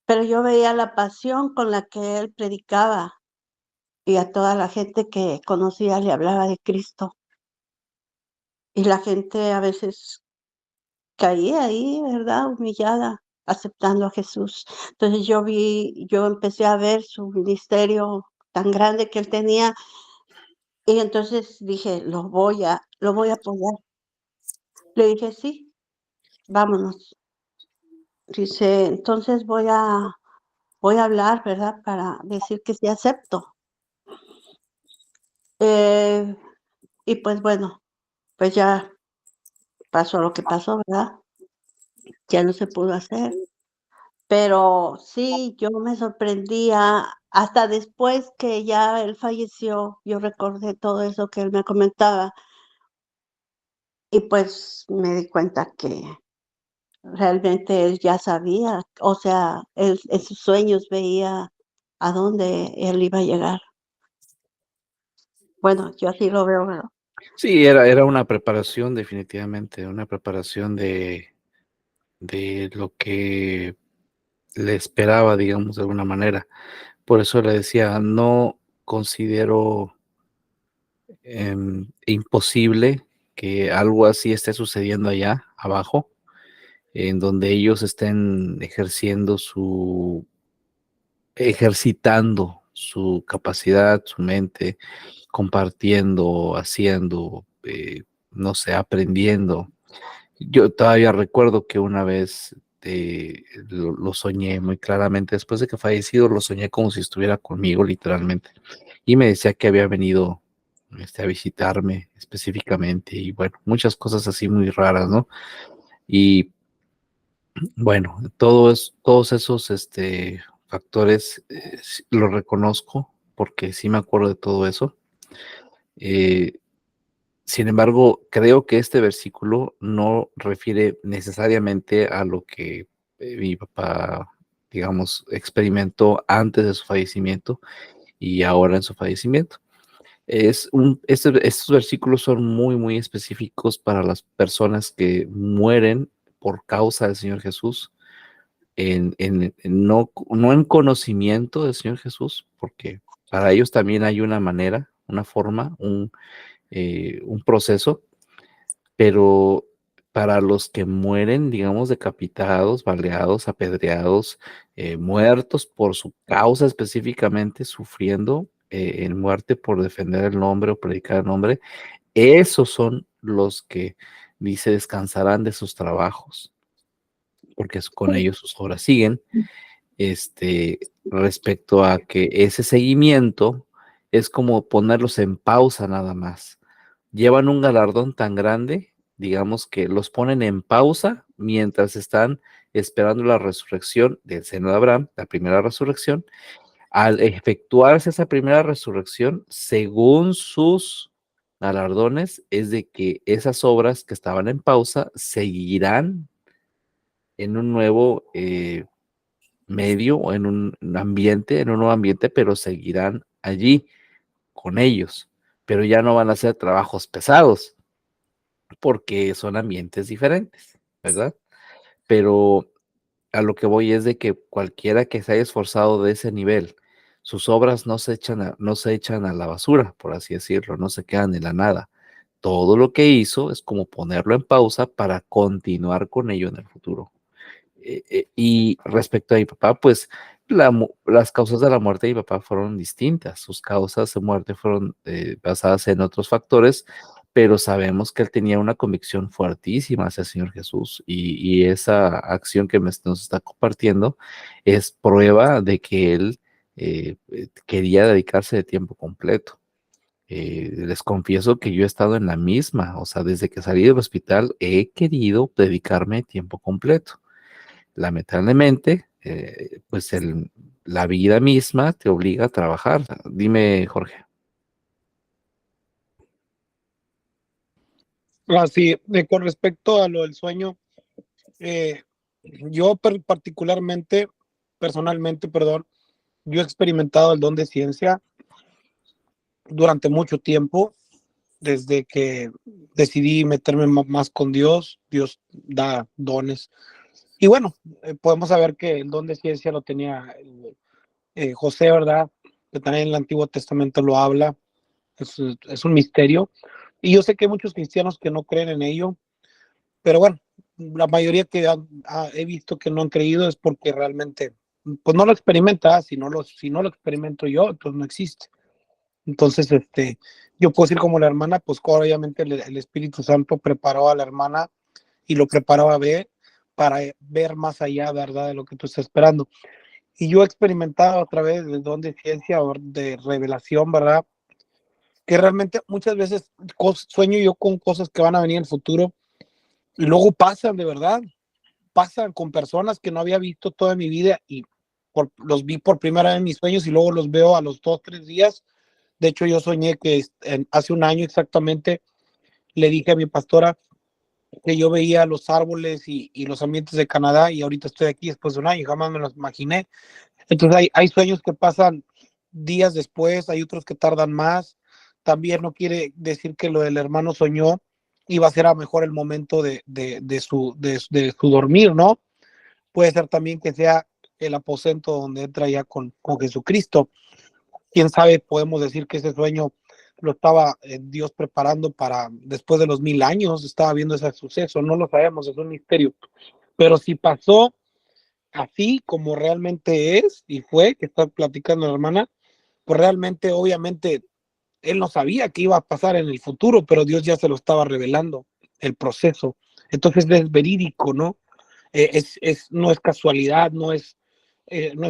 pero yo veía la pasión con la que él predicaba y a toda la gente que conocía le hablaba de Cristo. Y la gente a veces caía ahí, ¿verdad? Humillada, aceptando a Jesús. Entonces yo empecé a ver su ministerio tan grande que él tenía y entonces dije, lo voy a apoyar. Le dije, sí, vámonos. Dice, entonces voy a hablar, ¿verdad? Para decir que sí acepto. Eh, y pues bueno, pues ya pasó lo que pasó, ¿verdad? Ya no se pudo hacer. Pero sí, yo me sorprendía, hasta después que ya él falleció, yo recordé todo eso que él me comentaba y pues me di cuenta realmente él ya sabía, o sea, él en sus sueños veía a dónde él iba a llegar. Bueno, yo así lo veo, ¿verdad? Sí, era una preparación, definitivamente, una preparación de lo que le esperaba, digamos, de alguna manera. Por eso le decía, no considero imposible que algo así esté sucediendo allá abajo, en donde ellos estén ejercitando su capacidad, su mente, compartiendo, haciendo, no sé, aprendiendo. Yo todavía recuerdo que una vez lo soñé muy claramente, después de que fallecido, lo soñé como si estuviera conmigo, literalmente, y me decía que había venido a visitarme específicamente, y bueno, muchas cosas así muy raras, ¿no? Y bueno, todos esos factores los reconozco porque sí me acuerdo de todo eso. Eh, Sin embargo, creo que este versículo no refiere necesariamente a lo que mi papá, digamos, experimentó antes de su fallecimiento y ahora en su fallecimiento. Estos versículos son muy, muy específicos para las personas que mueren por causa del Señor Jesús, no en conocimiento del Señor Jesús, porque para ellos también hay una manera, una forma, un proceso, pero para los que mueren, digamos, decapitados, baleados, apedreados, muertos por su causa específicamente, sufriendo en muerte por defender el nombre o predicar el nombre, esos son los que dice descansarán de sus trabajos, porque con ellos sus obras siguen. Respecto a que ese seguimiento es como ponerlos en pausa nada más. Llevan un galardón tan grande, digamos que los ponen en pausa mientras están esperando la resurrección del seno de Abraham, la primera resurrección. Al efectuarse esa primera resurrección, según sus galardones, es de que esas obras que estaban en pausa seguirán en un nuevo medio o en un ambiente, en un nuevo ambiente, pero seguirán allí con ellos, pero ya no van a hacer trabajos pesados porque son ambientes diferentes, ¿verdad? Pero a lo que voy es de que cualquiera que se haya esforzado de ese nivel, sus obras no se echan a la basura, por así decirlo, no se quedan en la nada. Todo lo que hizo es como ponerlo en pausa para continuar con ello en el futuro. Y respecto a mi papá, pues las causas de la muerte de mi papá fueron distintas. Sus causas de muerte fueron basadas en otros factores, pero sabemos que él tenía una convicción fuertísima hacia el Señor Jesús y esa acción que nos está compartiendo es prueba de que él quería dedicarse de tiempo completo. Les confieso que yo he estado en la misma, o sea, desde que salí del hospital he querido dedicarme de tiempo completo. Lamentablemente, pues la vida misma te obliga a trabajar. Dime, Jorge. Así, con respecto a lo del sueño, eh, yo particularmente, personalmente, perdón, yo he experimentado el don de ciencia durante mucho tiempo, desde que decidí meterme más con Dios. Dios da dones. Y bueno, podemos saber que el don de ciencia lo tenía José, ¿verdad? Que también en el Antiguo Testamento lo habla. Es un misterio. Y yo sé que hay muchos cristianos que no creen en ello, pero bueno, la mayoría que he visto que no han creído es porque realmente, pues no lo experimenta. Si no lo experimento yo, entonces no existe. Entonces, yo puedo decir como la hermana, pues obviamente el Espíritu Santo preparó a la hermana y lo preparó a ver para ver más allá, ¿verdad?, de lo que tú estás esperando. Y yo he experimentado a través del don de ciencia o de revelación, ¿verdad?, que realmente muchas veces sueño yo con cosas que van a venir en el futuro y luego pasan de verdad, pasan con personas que no había visto toda mi vida y los vi por primera vez en mis sueños y luego los veo a los 2, 3 días. De hecho, yo soñé que hace un año exactamente le dije a mi pastora que yo veía los árboles y los ambientes de Canadá y ahorita estoy aquí después de un año, jamás me los imaginé. Entonces hay sueños que pasan días después, hay otros que tardan más. También no quiere decir que lo del hermano soñó iba a ser a mejor el momento de su dormir, ¿no? Puede ser también que sea el aposento donde entra ya con Jesucristo. Quién sabe, podemos decir que ese sueño lo estaba Dios preparando para después de los 1000 años, estaba viendo ese suceso, no lo sabemos, es un misterio. Pero si pasó así como realmente es y fue, que está platicando la hermana, pues realmente, obviamente, él no sabía qué iba a pasar en el futuro, pero Dios ya se lo estaba revelando, el proceso. Entonces es verídico, ¿no? No es casualidad, no es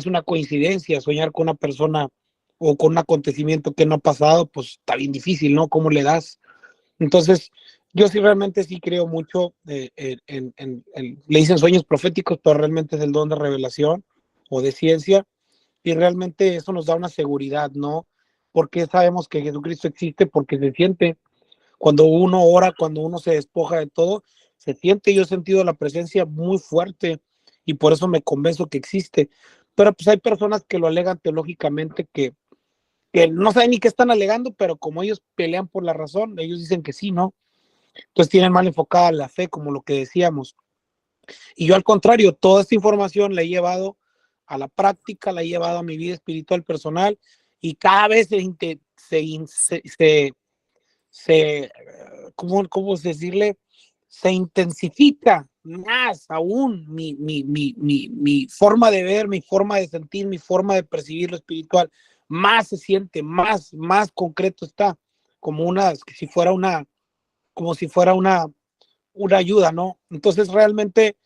una coincidencia soñar con una persona o con un acontecimiento que no ha pasado, pues está bien difícil, ¿no? ¿Cómo le das? Entonces, yo sí realmente sí creo mucho le dicen sueños proféticos, pero realmente es el don de revelación o de ciencia, y realmente eso nos da una seguridad, ¿no? Porque sabemos que Jesucristo existe, porque se siente cuando uno ora, cuando uno se despoja de todo, se siente. Yo he sentido la presencia muy fuerte y por eso me convenzo que existe. Pero pues hay personas que lo alegan teológicamente que no saben ni qué están alegando, pero como ellos pelean por la razón, ellos dicen que sí, ¿no? Entonces tienen mal enfocada la fe, como lo que decíamos. Y yo al contrario, toda esta información la he llevado a la práctica, la he llevado a mi vida espiritual personal y cada vez se ¿cómo decirle? Se intensifica más aún mi forma de ver, mi forma de sentir, mi forma de percibir lo espiritual. Más se siente, más concreto está, como si fuera como si fuera una ayuda, ¿no? Entonces realmente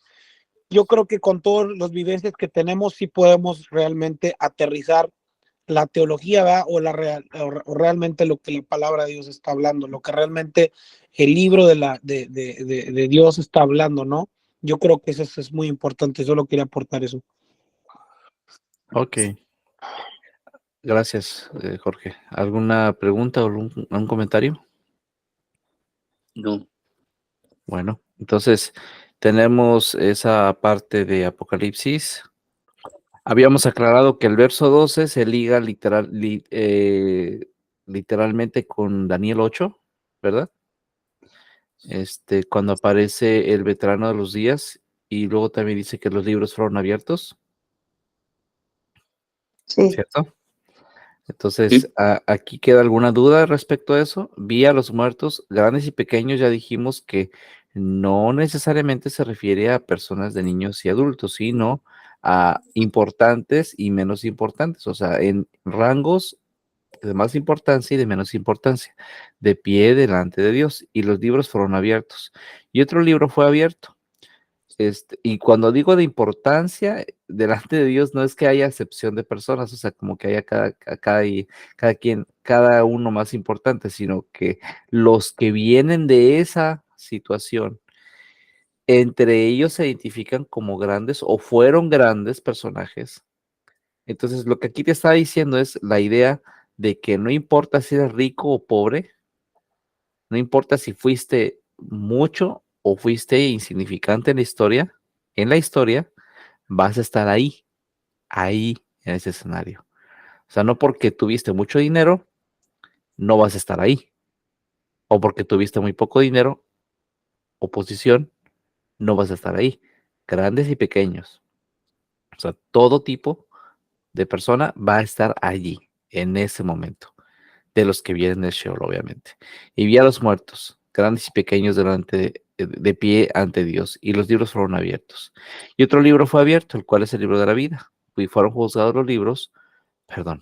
yo creo que con todas las vivencias que tenemos sí podemos realmente aterrizar la teología, ¿verdad? O realmente lo que la palabra de Dios está hablando, lo que realmente el libro de Dios está hablando, ¿no? Yo creo que eso es muy importante, solo quería aportar eso. Ok, gracias, Jorge. ¿Alguna pregunta o algún comentario? No. Bueno, entonces tenemos esa parte de Apocalipsis. Habíamos aclarado que el verso 12 se liga literalmente con Daniel 8, ¿verdad? Cuando aparece el veterano de los días y luego también dice que los libros fueron abiertos, Sí. ¿cierto? Entonces, Sí. ¿aquí queda alguna duda respecto a eso? Vi a los muertos, grandes y pequeños, ya dijimos que no necesariamente se refiere a personas de niños y adultos, sino a importantes y menos importantes, o sea, en rangos de más importancia y de menos importancia, de pie delante de Dios, y los libros fueron abiertos. Y otro libro fue abierto. Y cuando digo de importancia, delante de Dios no es que haya excepción de personas, o sea, como que haya cada uno más importante, sino que los que vienen de esa situación, entre ellos se identifican como grandes o fueron grandes personajes. Entonces, lo que aquí te está diciendo es la idea de que no importa si eres rico o pobre, no importa si fuiste mucho o fuiste insignificante en la historia, vas a estar ahí en ese escenario. O sea, no porque tuviste mucho dinero, no vas a estar ahí. O porque tuviste muy poco dinero o posición, no vas a estar ahí. Grandes y pequeños. O sea, todo tipo de persona va a estar allí en ese momento. De los que vienen del Sheol, obviamente. Y vi a los muertos, grandes y pequeños, de pie ante Dios, y los libros fueron abiertos. Y otro libro fue abierto, el cual es el libro de la vida. Y fueron juzgados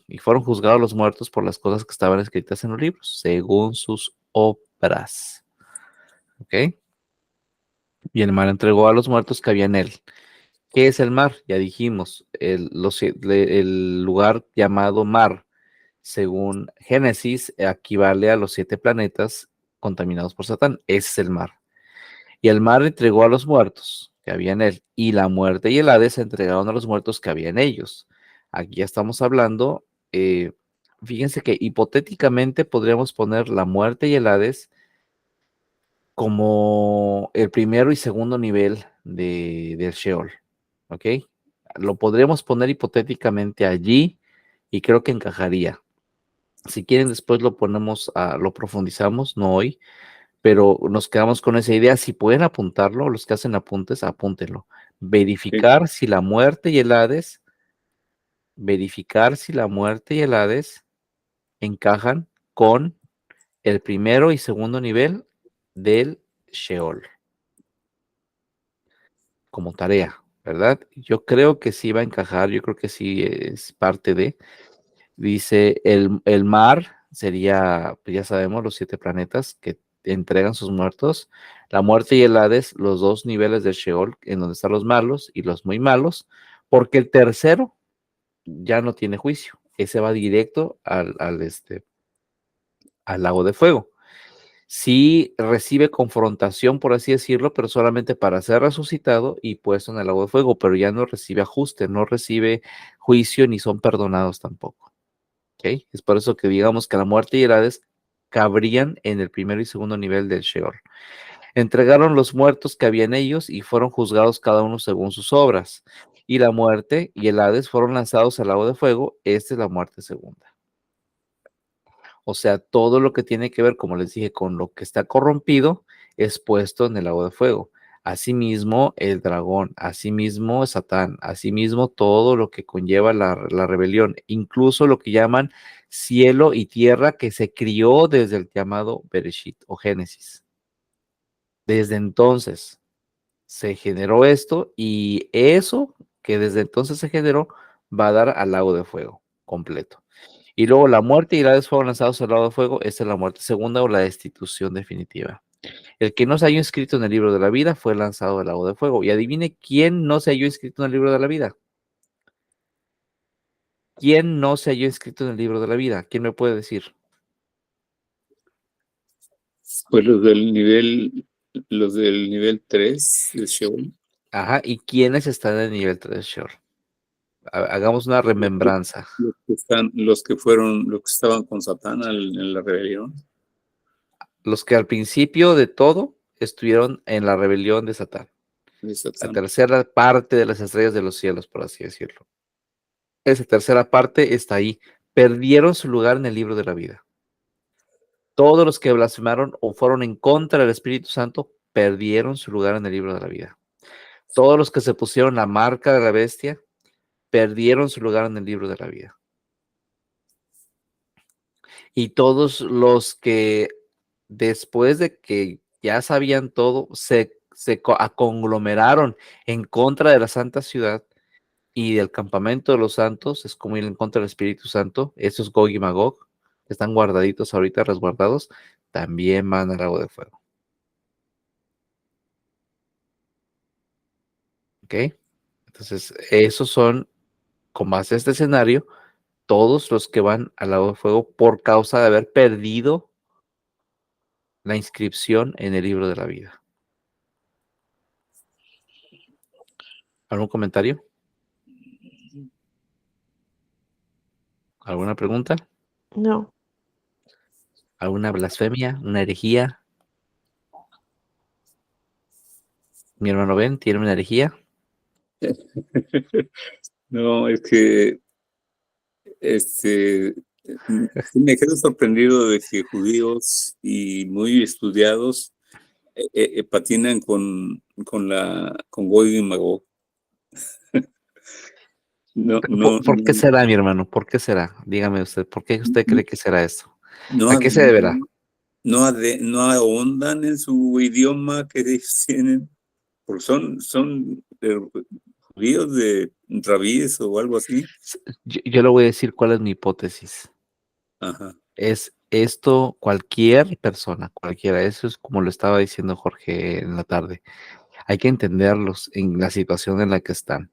y fueron juzgados los muertos por las cosas que estaban escritas en los libros, según sus obras. ¿Ok? Y el mar entregó a los muertos que había en él. ¿Qué es el mar? Ya dijimos, el lugar llamado mar, según Génesis, equivale a los 7 planetas contaminados por Satán. Ese es el mar. Y el mar entregó a los muertos que había en él, y la muerte y el Hades entregaron a los muertos que había en ellos. Aquí ya estamos hablando, fíjense que hipotéticamente podríamos poner la muerte y el Hades como el primero y segundo nivel del Sheol, ¿ok? Lo podríamos poner hipotéticamente allí y creo que encajaría. Si quieren, después lo ponemos, lo profundizamos, no hoy, pero nos quedamos con esa idea. Si pueden apuntarlo, los que hacen apuntes, apúntenlo. Verificar si la muerte y el Hades, verificar si la muerte y el Hades encajan con el primero y segundo nivel del Sheol, como tarea, ¿verdad? Yo creo que sí va a encajar, yo creo que sí es parte de. Dice, el mar sería, pues ya sabemos, los 7 planetas que entregan sus muertos. La muerte y el Hades, los 2 niveles del Sheol, en donde están los malos y los muy malos, porque el tercero ya no tiene juicio. Ese va directo al lago de fuego. Sí recibe confrontación, por así decirlo, pero solamente para ser resucitado y puesto en el lago de fuego, pero ya no recibe ajuste, no recibe juicio ni son perdonados tampoco. ¿Ok? Es por eso que digamos que la muerte y el Hades cabrían en el primero y segundo nivel del Sheol. Entregaron los muertos que había en ellos y fueron juzgados cada uno según sus obras. Y la muerte y el Hades fueron lanzados al lago de fuego. Esta es la muerte segunda. O sea, todo lo que tiene que ver, como les dije, con lo que está corrompido es puesto en el lago de fuego. Asimismo, el dragón, asimismo, Satán, asimismo, todo lo que conlleva la rebelión, incluso lo que llaman cielo y tierra que se crió desde el llamado Bereshit o Génesis. Desde entonces se generó esto y eso que desde entonces se generó va a dar al lago de fuego completo. Y luego la muerte y el Hades fueron lanzados al lago de fuego. Esta es la muerte segunda o la destitución definitiva. El que no se halló inscrito en el libro de la vida fue lanzado al lago de fuego. Y adivine quién no se halló inscrito en el libro de la vida. ¿Quién no se halló inscrito en el libro de la vida? ¿Quién me puede decir? Pues los del nivel 3 de Sheol. Ajá, ¿y quiénes están en el nivel 3, Sheol? Hagamos una remembranza. Los que estaban con Satán en la rebelión. Los que al principio de todo estuvieron en la rebelión de Satán. De La Satán. tercera parte de las estrellas de los cielos, por así decirlo. Esa tercera parte está ahí. Perdieron su lugar en el libro de la vida. Todos los que blasfemaron o fueron en contra del Espíritu Santo perdieron su lugar en el libro de la vida. Todos los que se pusieron la marca de la bestia perdieron su lugar en el libro de la vida. Y todos los que después de que ya sabían todo, se conglomeraron en contra de la santa ciudad y del campamento de los santos, es como ir en contra del Espíritu Santo. Esos Gog y Magog, que están guardaditos ahorita, resguardados, también van al lago de fuego. ¿Ok? Entonces, esos son, con base a este escenario, todos los que van al lago de fuego por causa de haber perdido la inscripción en el libro de la vida. ¿Algún comentario? ¿Alguna pregunta? No. ¿Alguna blasfemia? ¿Una herejía? Mi hermano Ben, ¿tiene una herejía? No, es que me quedo sorprendido de que judíos y muy estudiados patinan con Gog y Magog. ¿Por qué será, mi hermano? ¿Por qué será? Dígame usted, ¿por qué usted cree que será eso? No, ¿A qué se deberá? no ahondan en su idioma que ellos tienen, porque son judíos de rabíes o algo así. Yo le voy a decir cuál es mi hipótesis. Ajá. Es esto, cualquier persona, cualquiera, eso es como lo estaba diciendo Jorge en la tarde. Hay que entenderlos en la situación en la que están.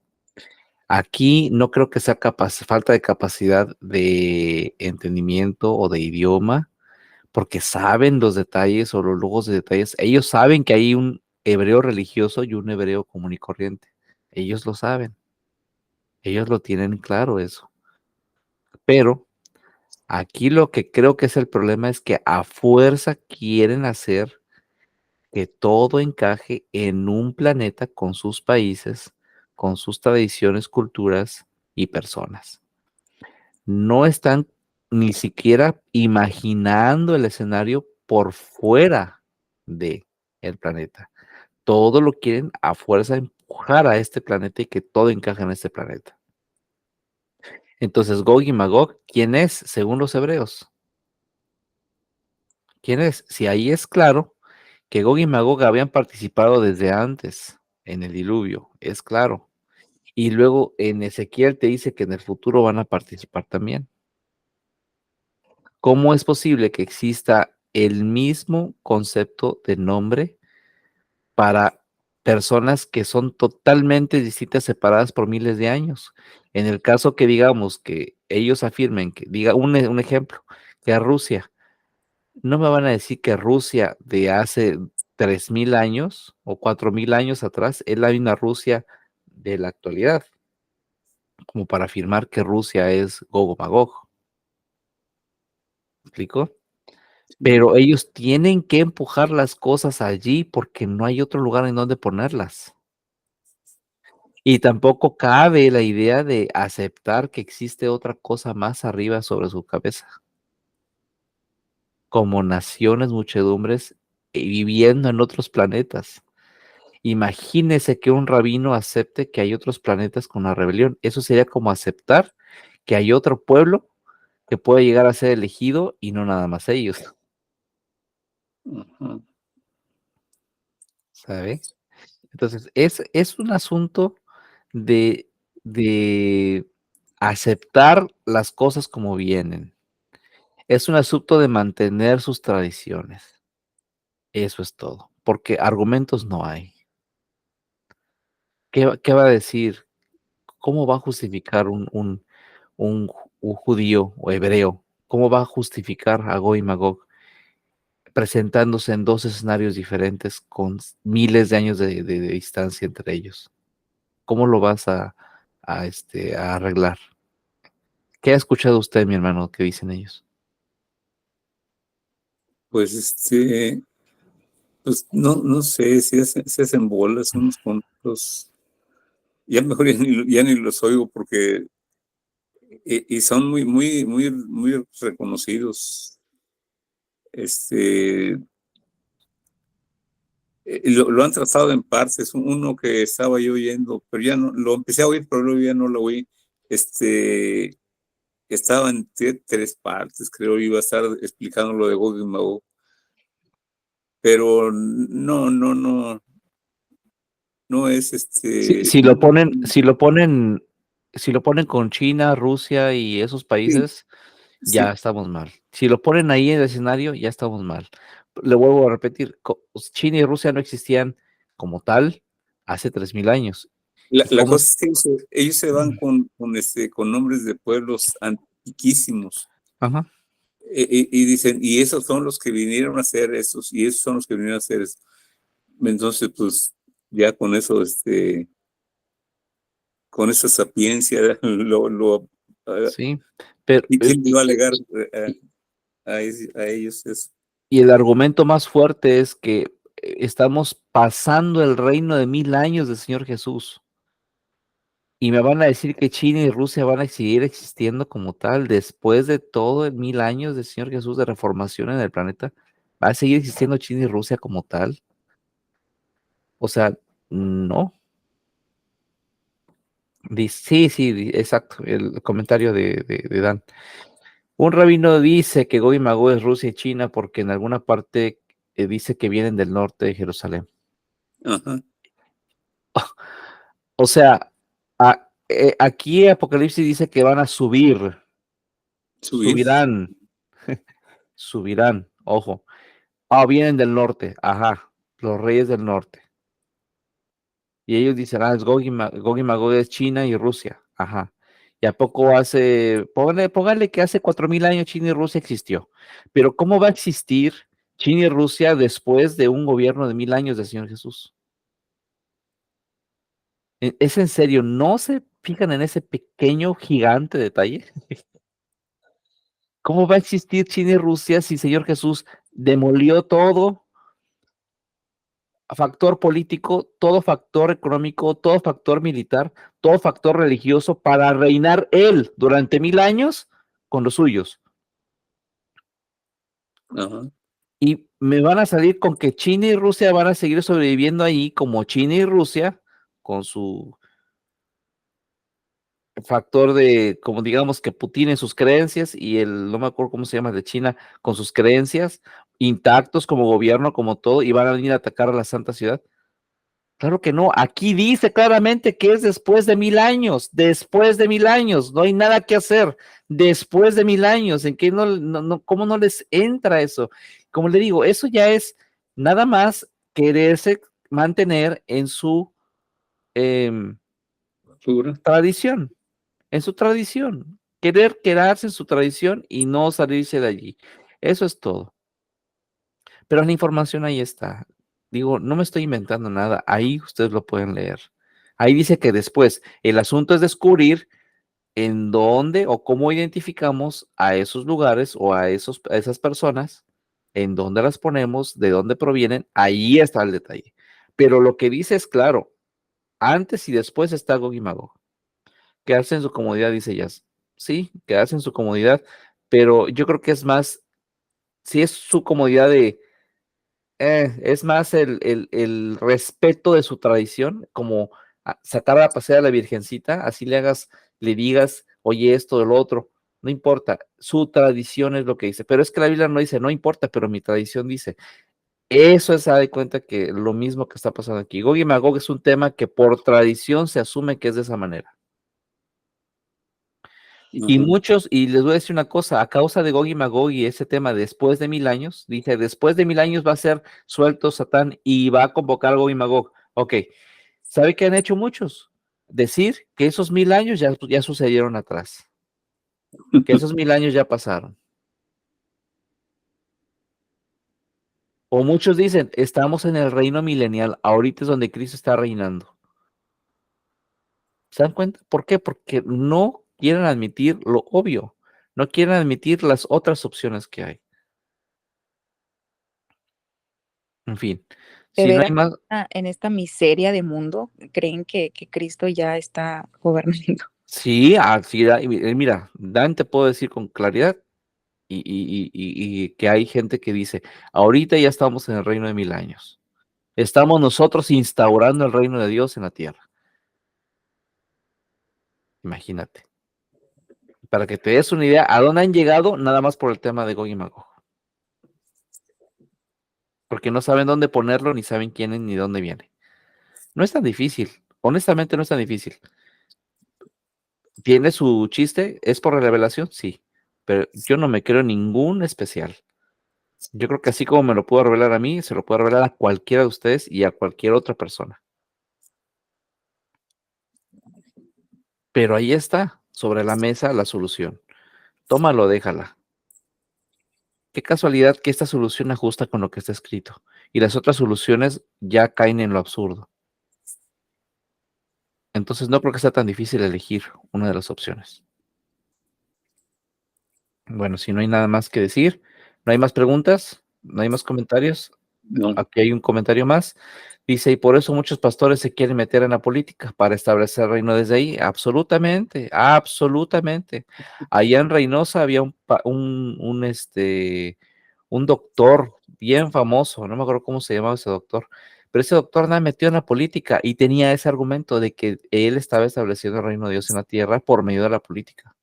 Aquí no creo que sea falta de capacidad de entendimiento o de idioma, porque saben los detalles o los lujos de detalles. Ellos saben que hay un hebreo religioso y un hebreo común y corriente. Ellos lo saben. Ellos lo tienen claro eso. Pero aquí lo que creo que es el problema es que a fuerza quieren hacer que todo encaje en un planeta con sus países, con sus tradiciones, culturas y personas. No están ni siquiera imaginando el escenario por fuera de el planeta. Todo lo quieren a fuerza empujar a este planeta y que todo encaje en este planeta. Entonces, Gog y Magog, ¿quién es según los hebreos? ¿Quién es? Si ahí es claro que Gog y Magog habían participado desde antes en el diluvio, es claro. Y luego en Ezequiel te dice que en el futuro van a participar también. ¿Cómo es posible que exista el mismo concepto de nombre para personas que son totalmente distintas, separadas por miles de años? En el caso que digamos que ellos afirmen que, diga un ejemplo, que a Rusia, no me van a decir que Rusia de hace 3000 años o 4000 años atrás es la misma Rusia de la actualidad, como para afirmar que Rusia es Gog o Magog. ¿Me explico? Pero ellos tienen que empujar las cosas allí porque no hay otro lugar en donde ponerlas. Y tampoco cabe la idea de aceptar que existe otra cosa más arriba sobre su cabeza, como naciones, muchedumbres, viviendo en otros planetas. Imagínese que un rabino acepte que hay otros planetas con la rebelión. Eso sería como aceptar que hay otro pueblo que puede llegar a ser elegido y no nada más ellos, Ajá. ¿sabe? Entonces, es un asunto de, de aceptar las cosas como vienen. Es un asunto de mantener sus tradiciones. Eso es todo, porque argumentos no hay. ¿Qué va a decir? ¿Cómo va a justificar un judío o hebreo? ¿Cómo va a justificar a Gog y Magog presentándose en dos escenarios diferentes con miles de años de distancia entre ellos? ¿Cómo lo vas a arreglar? ¿Qué ha escuchado usted, mi hermano, que dicen ellos? Pues pues no sé, si se hacen bolas unos con otros. Ya mejor ya ni los oigo porque y son muy reconocidos. Lo han tratado en partes. Uno que estaba yo oyendo, pero ya no lo empecé a oír, pero luego ya no lo oí. Estaba en tres partes, creo, iba a estar explicando lo de Gog y Magog, pero no es Si lo ponen, si lo ponen con China, Rusia y esos sí, países, ya sí. estamos mal. Si lo ponen ahí en el escenario, ya estamos mal. Le vuelvo a repetir, China y Rusia no existían como tal hace 3000 años. ¿Y La cómo? cosa es que ellos se van con nombres de pueblos antiquísimos. Ajá. Y dicen, y esos son los que vinieron a hacer esos, y esos son los que vinieron a hacer eso. Entonces, pues, ya con eso, con esa sapiencia, Sí, pero ¿quién le va a alegar a ellos eso? y el argumento más fuerte es que estamos pasando el reino de 1000 años del Señor Jesús. Y me van a decir que China y Rusia van a seguir existiendo como tal después de todo el 1000 años del Señor Jesús de reformación en el planeta. ¿Va a seguir existiendo China y Rusia como tal? O sea, no. Sí, sí, exacto. El comentario de Dan. Un rabino dice que Gog y Magog es Rusia y China porque en alguna parte dice que vienen del norte de Jerusalén. Ajá. O sea, aquí Apocalipsis dice que van a subir, Subir. subirán, subirán, ojo. Vienen del norte, ajá, los reyes del norte. Y ellos dicen, es Gog y Magog es China y Rusia, ajá. ¿Y a poco póngale que hace 4000 años China y Rusia existió? Pero ¿cómo va a existir China y Rusia después de un gobierno de 1000 años del Señor Jesús? ¿Es en serio? ¿No se fijan en ese pequeño, gigante detalle? ¿Cómo va a existir China y Rusia si el Señor Jesús demolió todo factor político, todo factor económico, todo factor militar, todo factor religioso para reinar él durante 1000 años con los suyos. Ajá. Y me van a salir con que China y Rusia van a seguir sobreviviendo ahí como China y Rusia, con su factor de, como digamos que Putin en sus creencias y el, no me acuerdo cómo se llama, de China, con sus creencias, intactos como gobierno, como todo, y van a venir a atacar a la Santa Ciudad. Claro que no, aquí dice claramente que es después de 1000 años, no hay nada que hacer, después de 1000 años, ¿en qué cómo no les entra eso? Como le digo, eso ya es nada más quererse mantener en su Figura. tradición, querer quedarse en su tradición y no salirse de allí, eso es todo. Pero la información ahí está. Digo, no me estoy inventando nada. Ahí ustedes lo pueden leer. Ahí dice que después el asunto es descubrir en dónde o cómo identificamos a esos lugares o a esas personas, en dónde las ponemos, de dónde provienen. Ahí está el detalle. Pero lo que dice es claro. Antes y después está Gog y Magog. Quedarse en su comodidad, dice Jazz. Sí, quedarse en su comodidad. Pero yo creo que es más, si es su comodidad es más el respeto de su tradición, como sacar a pasear a la Virgencita, así le digas, oye, esto, lo otro, no importa, su tradición es lo que dice, pero es que la Biblia no dice, no importa, pero mi tradición dice, eso es, de cuenta que lo mismo que está pasando aquí. Gog y Magog es un tema que por tradición se asume que es de esa manera. Y Ajá. muchos, y les voy a decir una cosa, a causa de Gog y Magog y ese tema después de 1000 años, dice, después de 1000 años va a ser suelto Satán y va a convocar a Gog y Magog. Ok, ¿sabe qué han hecho muchos? Decir que esos 1000 años ya sucedieron atrás, que esos 1000 años ya pasaron. O muchos dicen, estamos en el reino milenial, ahorita es donde Cristo está reinando. ¿Se dan cuenta? ¿Por qué? Porque no quieren admitir lo obvio, no quieren admitir las otras opciones que hay. En fin, De si no hay veras, más, en esta miseria de mundo, creen que Cristo ya está gobernando. sí, así, mira, Dan te puedo decir con claridad y que hay gente que dice, ahorita ya estamos en el reino de 1000 años, estamos nosotros instaurando el reino de Dios en la tierra. Imagínate, para que te des una idea, ¿a dónde han llegado? Nada más por el tema de Gog y Magog, porque no saben dónde ponerlo, ni saben quién es, ni dónde viene. No es tan difícil, honestamente no es tan difícil. ¿Tiene su chiste? ¿Es por revelación? Sí, pero yo no me creo ningún especial. Yo creo que así como me lo puedo revelar a mí, se lo puedo revelar a cualquiera de ustedes y a cualquier otra persona. Pero ahí está, sobre la mesa, la solución. Tómalo, déjala. Qué casualidad que esta solución ajusta con lo que está escrito y las otras soluciones ya caen en lo absurdo. Entonces no creo que sea tan difícil elegir una de las opciones. Bueno, si no hay nada más que decir, no hay más preguntas, no hay más comentarios. No. Aquí hay un comentario más. Dice, y por eso muchos pastores se quieren meter en la política para establecer el reino desde ahí. Absolutamente, absolutamente. Allá en Reynosa había un doctor bien famoso, no me acuerdo cómo se llamaba ese doctor, pero ese doctor nada metió en la política y tenía ese argumento de que él estaba estableciendo el reino de Dios en la tierra por medio de la política.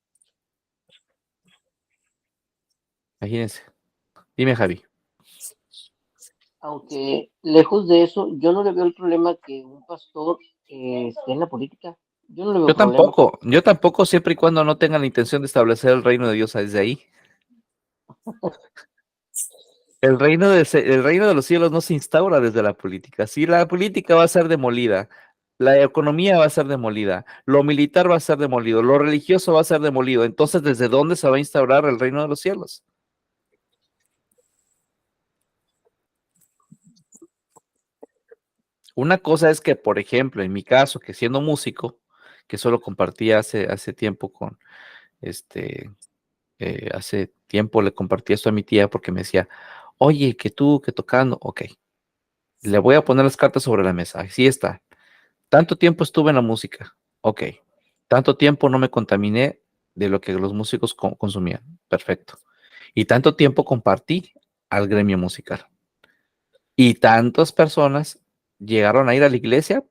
Imagínense. Dime, Javi. Aunque lejos de eso, yo no le veo el problema que un pastor esté en la política. Yo no le veo problema. Yo tampoco, siempre y cuando no tengan la intención de establecer el reino de Dios desde ahí. El reino de los cielos no se instaura desde la política. Si la política va a ser demolida, la economía va a ser demolida, lo militar va a ser demolido, lo religioso va a ser demolido, entonces ¿desde dónde se va a instaurar el reino de los cielos? Una cosa es que, por ejemplo, en mi caso, que siendo músico, que solo compartía hace tiempo hace tiempo le compartí esto a mi tía porque me decía, oye, que tú, que tocando, ok. Le voy a poner las cartas sobre la mesa. Así está. Tanto tiempo estuve en la música. Ok. Tanto tiempo no me contaminé de lo que los músicos consumían. Perfecto. Y tanto tiempo compartí al gremio musical. Y tantas personas llegaron a ir a la iglesia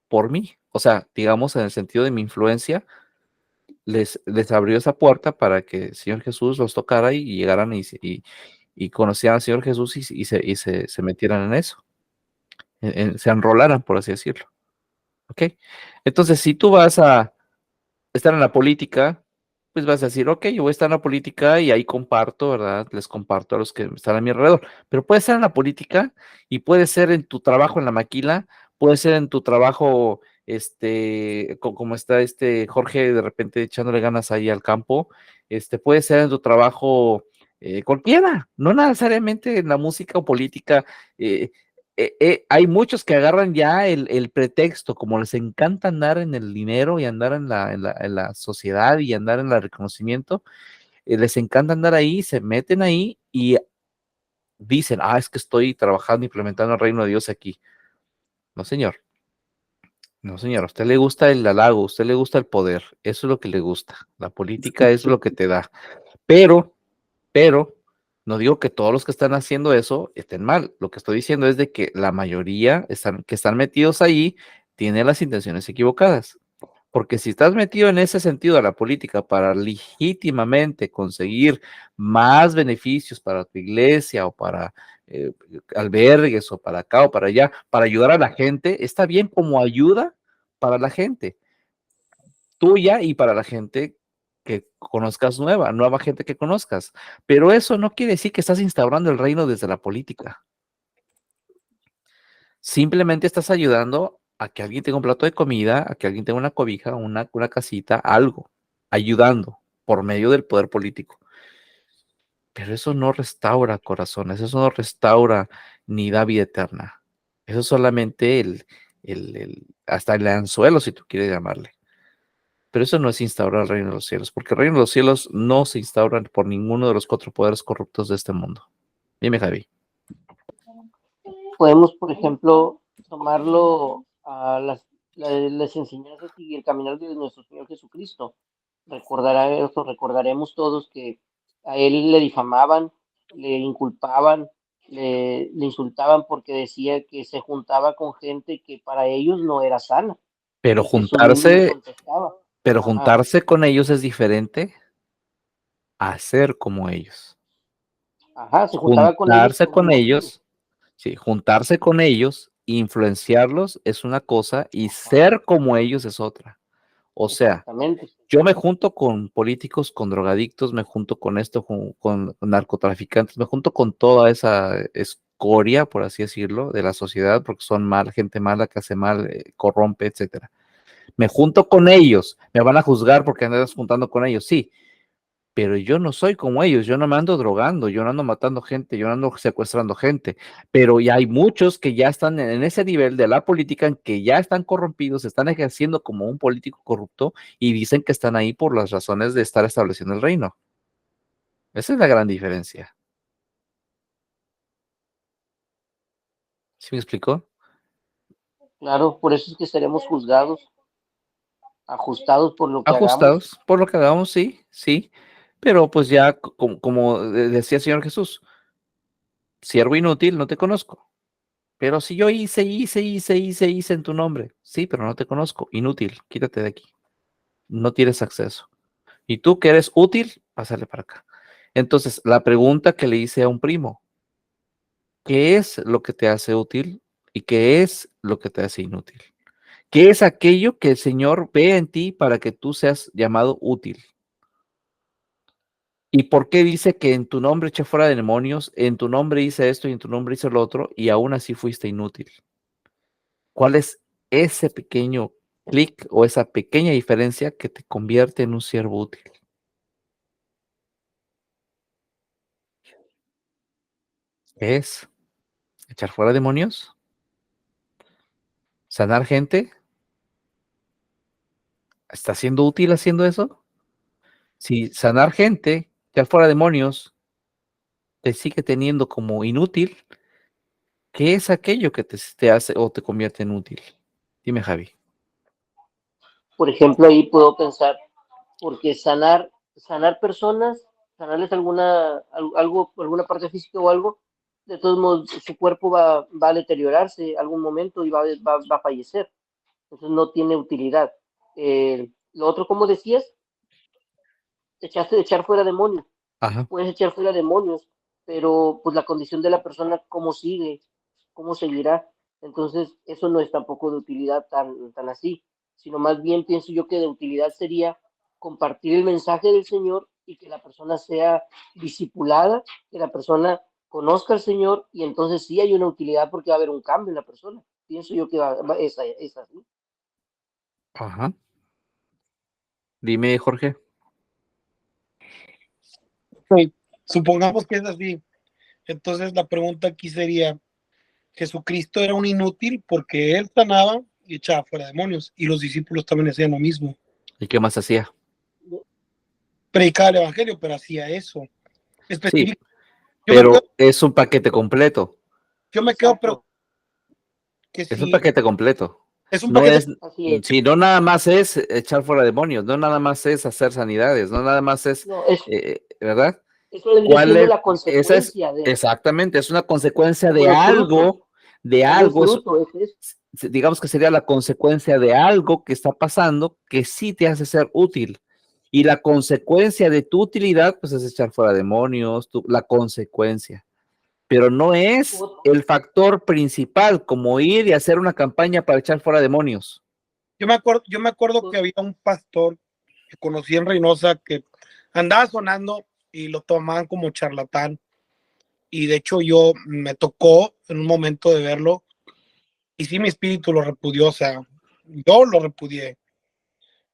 por mí. O sea, digamos, en el sentido de mi influencia, les abrió esa puerta para que el Señor Jesús los tocara y llegaran y conocieran al Señor Jesús y se metieran en eso. Se enrolaran, por así decirlo. ¿Ok? Entonces, si tú vas a estar en la política, pues vas a decir, ok, yo voy a estar en la política y ahí comparto, ¿verdad? Les comparto a los que están a mi alrededor. Pero puede ser en la política y puede ser en tu trabajo en la maquila, puede ser en tu trabajo, como está Jorge de repente echándole ganas ahí al campo, puede ser en tu trabajo cualquiera, no necesariamente en la música o política. eh, Hay muchos que agarran ya el pretexto, como les encanta andar en el dinero y andar en la sociedad y andar en el reconocimiento, les encanta andar ahí, se meten ahí y dicen, es que estoy trabajando, implementando el reino de Dios aquí. No, señor. No, señor. A usted le gusta el halago, a usted le gusta el poder. Eso es lo que le gusta. La política es lo que te da. Pero, no digo que todos los que están haciendo eso estén mal. Lo que estoy diciendo es de que la mayoría que están metidos ahí tienen las intenciones equivocadas. Porque si estás metido en ese sentido de la política para legítimamente conseguir más beneficios para tu iglesia o para eh, albergues o para acá o para allá, para ayudar a la gente, está bien como ayuda para la gente tuya y para la gente que conozcas nueva gente que conozcas. Pero eso no quiere decir que estás instaurando el reino desde la política. Simplemente estás ayudando a que alguien tenga un plato de comida, a que alguien tenga una cobija, una casita, algo, ayudando por medio del poder político. Pero eso no restaura corazones, eso no restaura ni da vida eterna. Eso es solamente hasta el anzuelo, si tú quieres llamarle. Pero eso no es instaurar el reino de los cielos, porque el reino de los cielos no se instaura por ninguno de los 4 poderes corruptos de este mundo. Dime, Javi. Podemos, por ejemplo, tomarlo a las enseñanzas y el caminar de nuestro Señor Jesucristo. Recordaremos todos que a él le difamaban, le inculpaban, le insultaban porque decía que se juntaba con gente que para ellos no era sana. Pero Y Jesús mismo le juntarse, contestaba. pero Ajá, juntarse con ellos es diferente a ser como ellos. ajá, se juntaba con ellos Juntarse por un con motivo. ellos, sí, juntarse con ellos, influenciarlos es una cosa y Ajá, ser como ellos es otra. O sea, exactamente. yo me junto con políticos, con drogadictos, me junto con esto, con narcotraficantes, me junto con toda esa escoria, por así decirlo, de la sociedad, porque son gente mala que hace mal, corrompe, etcétera. Me junto con ellos, me van a juzgar porque andas juntando con ellos, sí, pero yo no soy como ellos, yo no me ando drogando, yo no ando matando gente, yo no ando secuestrando gente, pero ya hay muchos que ya están en ese nivel de la política, en que ya están corrompidos, están ejerciendo como un político corrupto y dicen que están ahí por las razones de estar estableciendo el reino. Esa es la gran diferencia. ¿Sí me explicó? Claro, por eso es que seremos juzgados, ajustados por lo que hagamos. Ajustados por lo que hagamos, sí, sí, pero pues ya como decía el Señor Jesús, siervo inútil, no te conozco. Pero si yo hice en tu nombre, sí, pero no te conozco, inútil, quítate de aquí, no tienes acceso. Y tú que eres útil, pásale para acá. Entonces, la pregunta que le hice a un primo, ¿qué es lo que te hace útil y qué es lo que te hace inútil? ¿Qué es aquello que el Señor ve en ti para que tú seas llamado útil? ¿Y por qué dice que en tu nombre eché fuera de demonios, en tu nombre hice esto y en tu nombre hice lo otro y aún así fuiste inútil? ¿Cuál es ese pequeño clic o esa pequeña diferencia que te convierte en un siervo útil? ¿Qué es? ¿Echar fuera demonios? ¿Sanar gente? ¿Está siendo útil haciendo eso? Si sanar gente, echar fuera demonios, te sigue teniendo como inútil, ¿Qué es aquello que te hace o te convierte en útil? Dime, Javi. Por ejemplo, ahí puedo pensar, porque sanar personas, sanarles alguna parte física o algo, de todos modos, su cuerpo va a deteriorarse algún momento y va a fallecer. Entonces no tiene utilidad. Lo otro, como decías, echar fuera demonios. Ajá. Puedes echar fuera demonios, pero pues la condición de la persona, cómo sigue, cómo seguirá. Entonces, eso no es tampoco de utilidad tan así, sino más bien pienso yo que de utilidad sería compartir el mensaje del Señor y que la persona sea discipulada, que la persona conozca al Señor y entonces sí hay una utilidad porque va a haber un cambio en la persona. Pienso yo que es así. Ajá. Dime, Jorge. Ok, supongamos que es así. Entonces la pregunta aquí sería, Jesucristo era un inútil porque él sanaba y echaba fuera demonios, y los discípulos también hacían lo mismo. ¿Y qué más hacía? Predicaba el evangelio, pero hacía eso. Sí, Específico. pero es un paquete completo. Yo me quedo, pero Exacto, que Es un si paquete completo. es un No paquete, es, así es. sí, no nada más es echar fuera demonios, no nada más es hacer sanidades, no nada más es, No, ¿verdad? eso vendría ¿Cuál siendo es? la Esa es, consecuencia de, exactamente, es una consecuencia como los frutos, de hay un algo, fruto, es digamos que sería la consecuencia de algo que está pasando que sí te hace ser útil. Y la consecuencia de tu utilidad, pues es echar fuera demonios, la consecuencia. Pero no es el factor principal, como ir y hacer una campaña para echar fuera demonios. yo me acuerdo que había un pastor que conocí en Reynosa que andaba sonando y lo tomaban como charlatán. Y de hecho yo me tocó en un momento de verlo y sí mi espíritu lo repudió, o sea, yo lo repudié.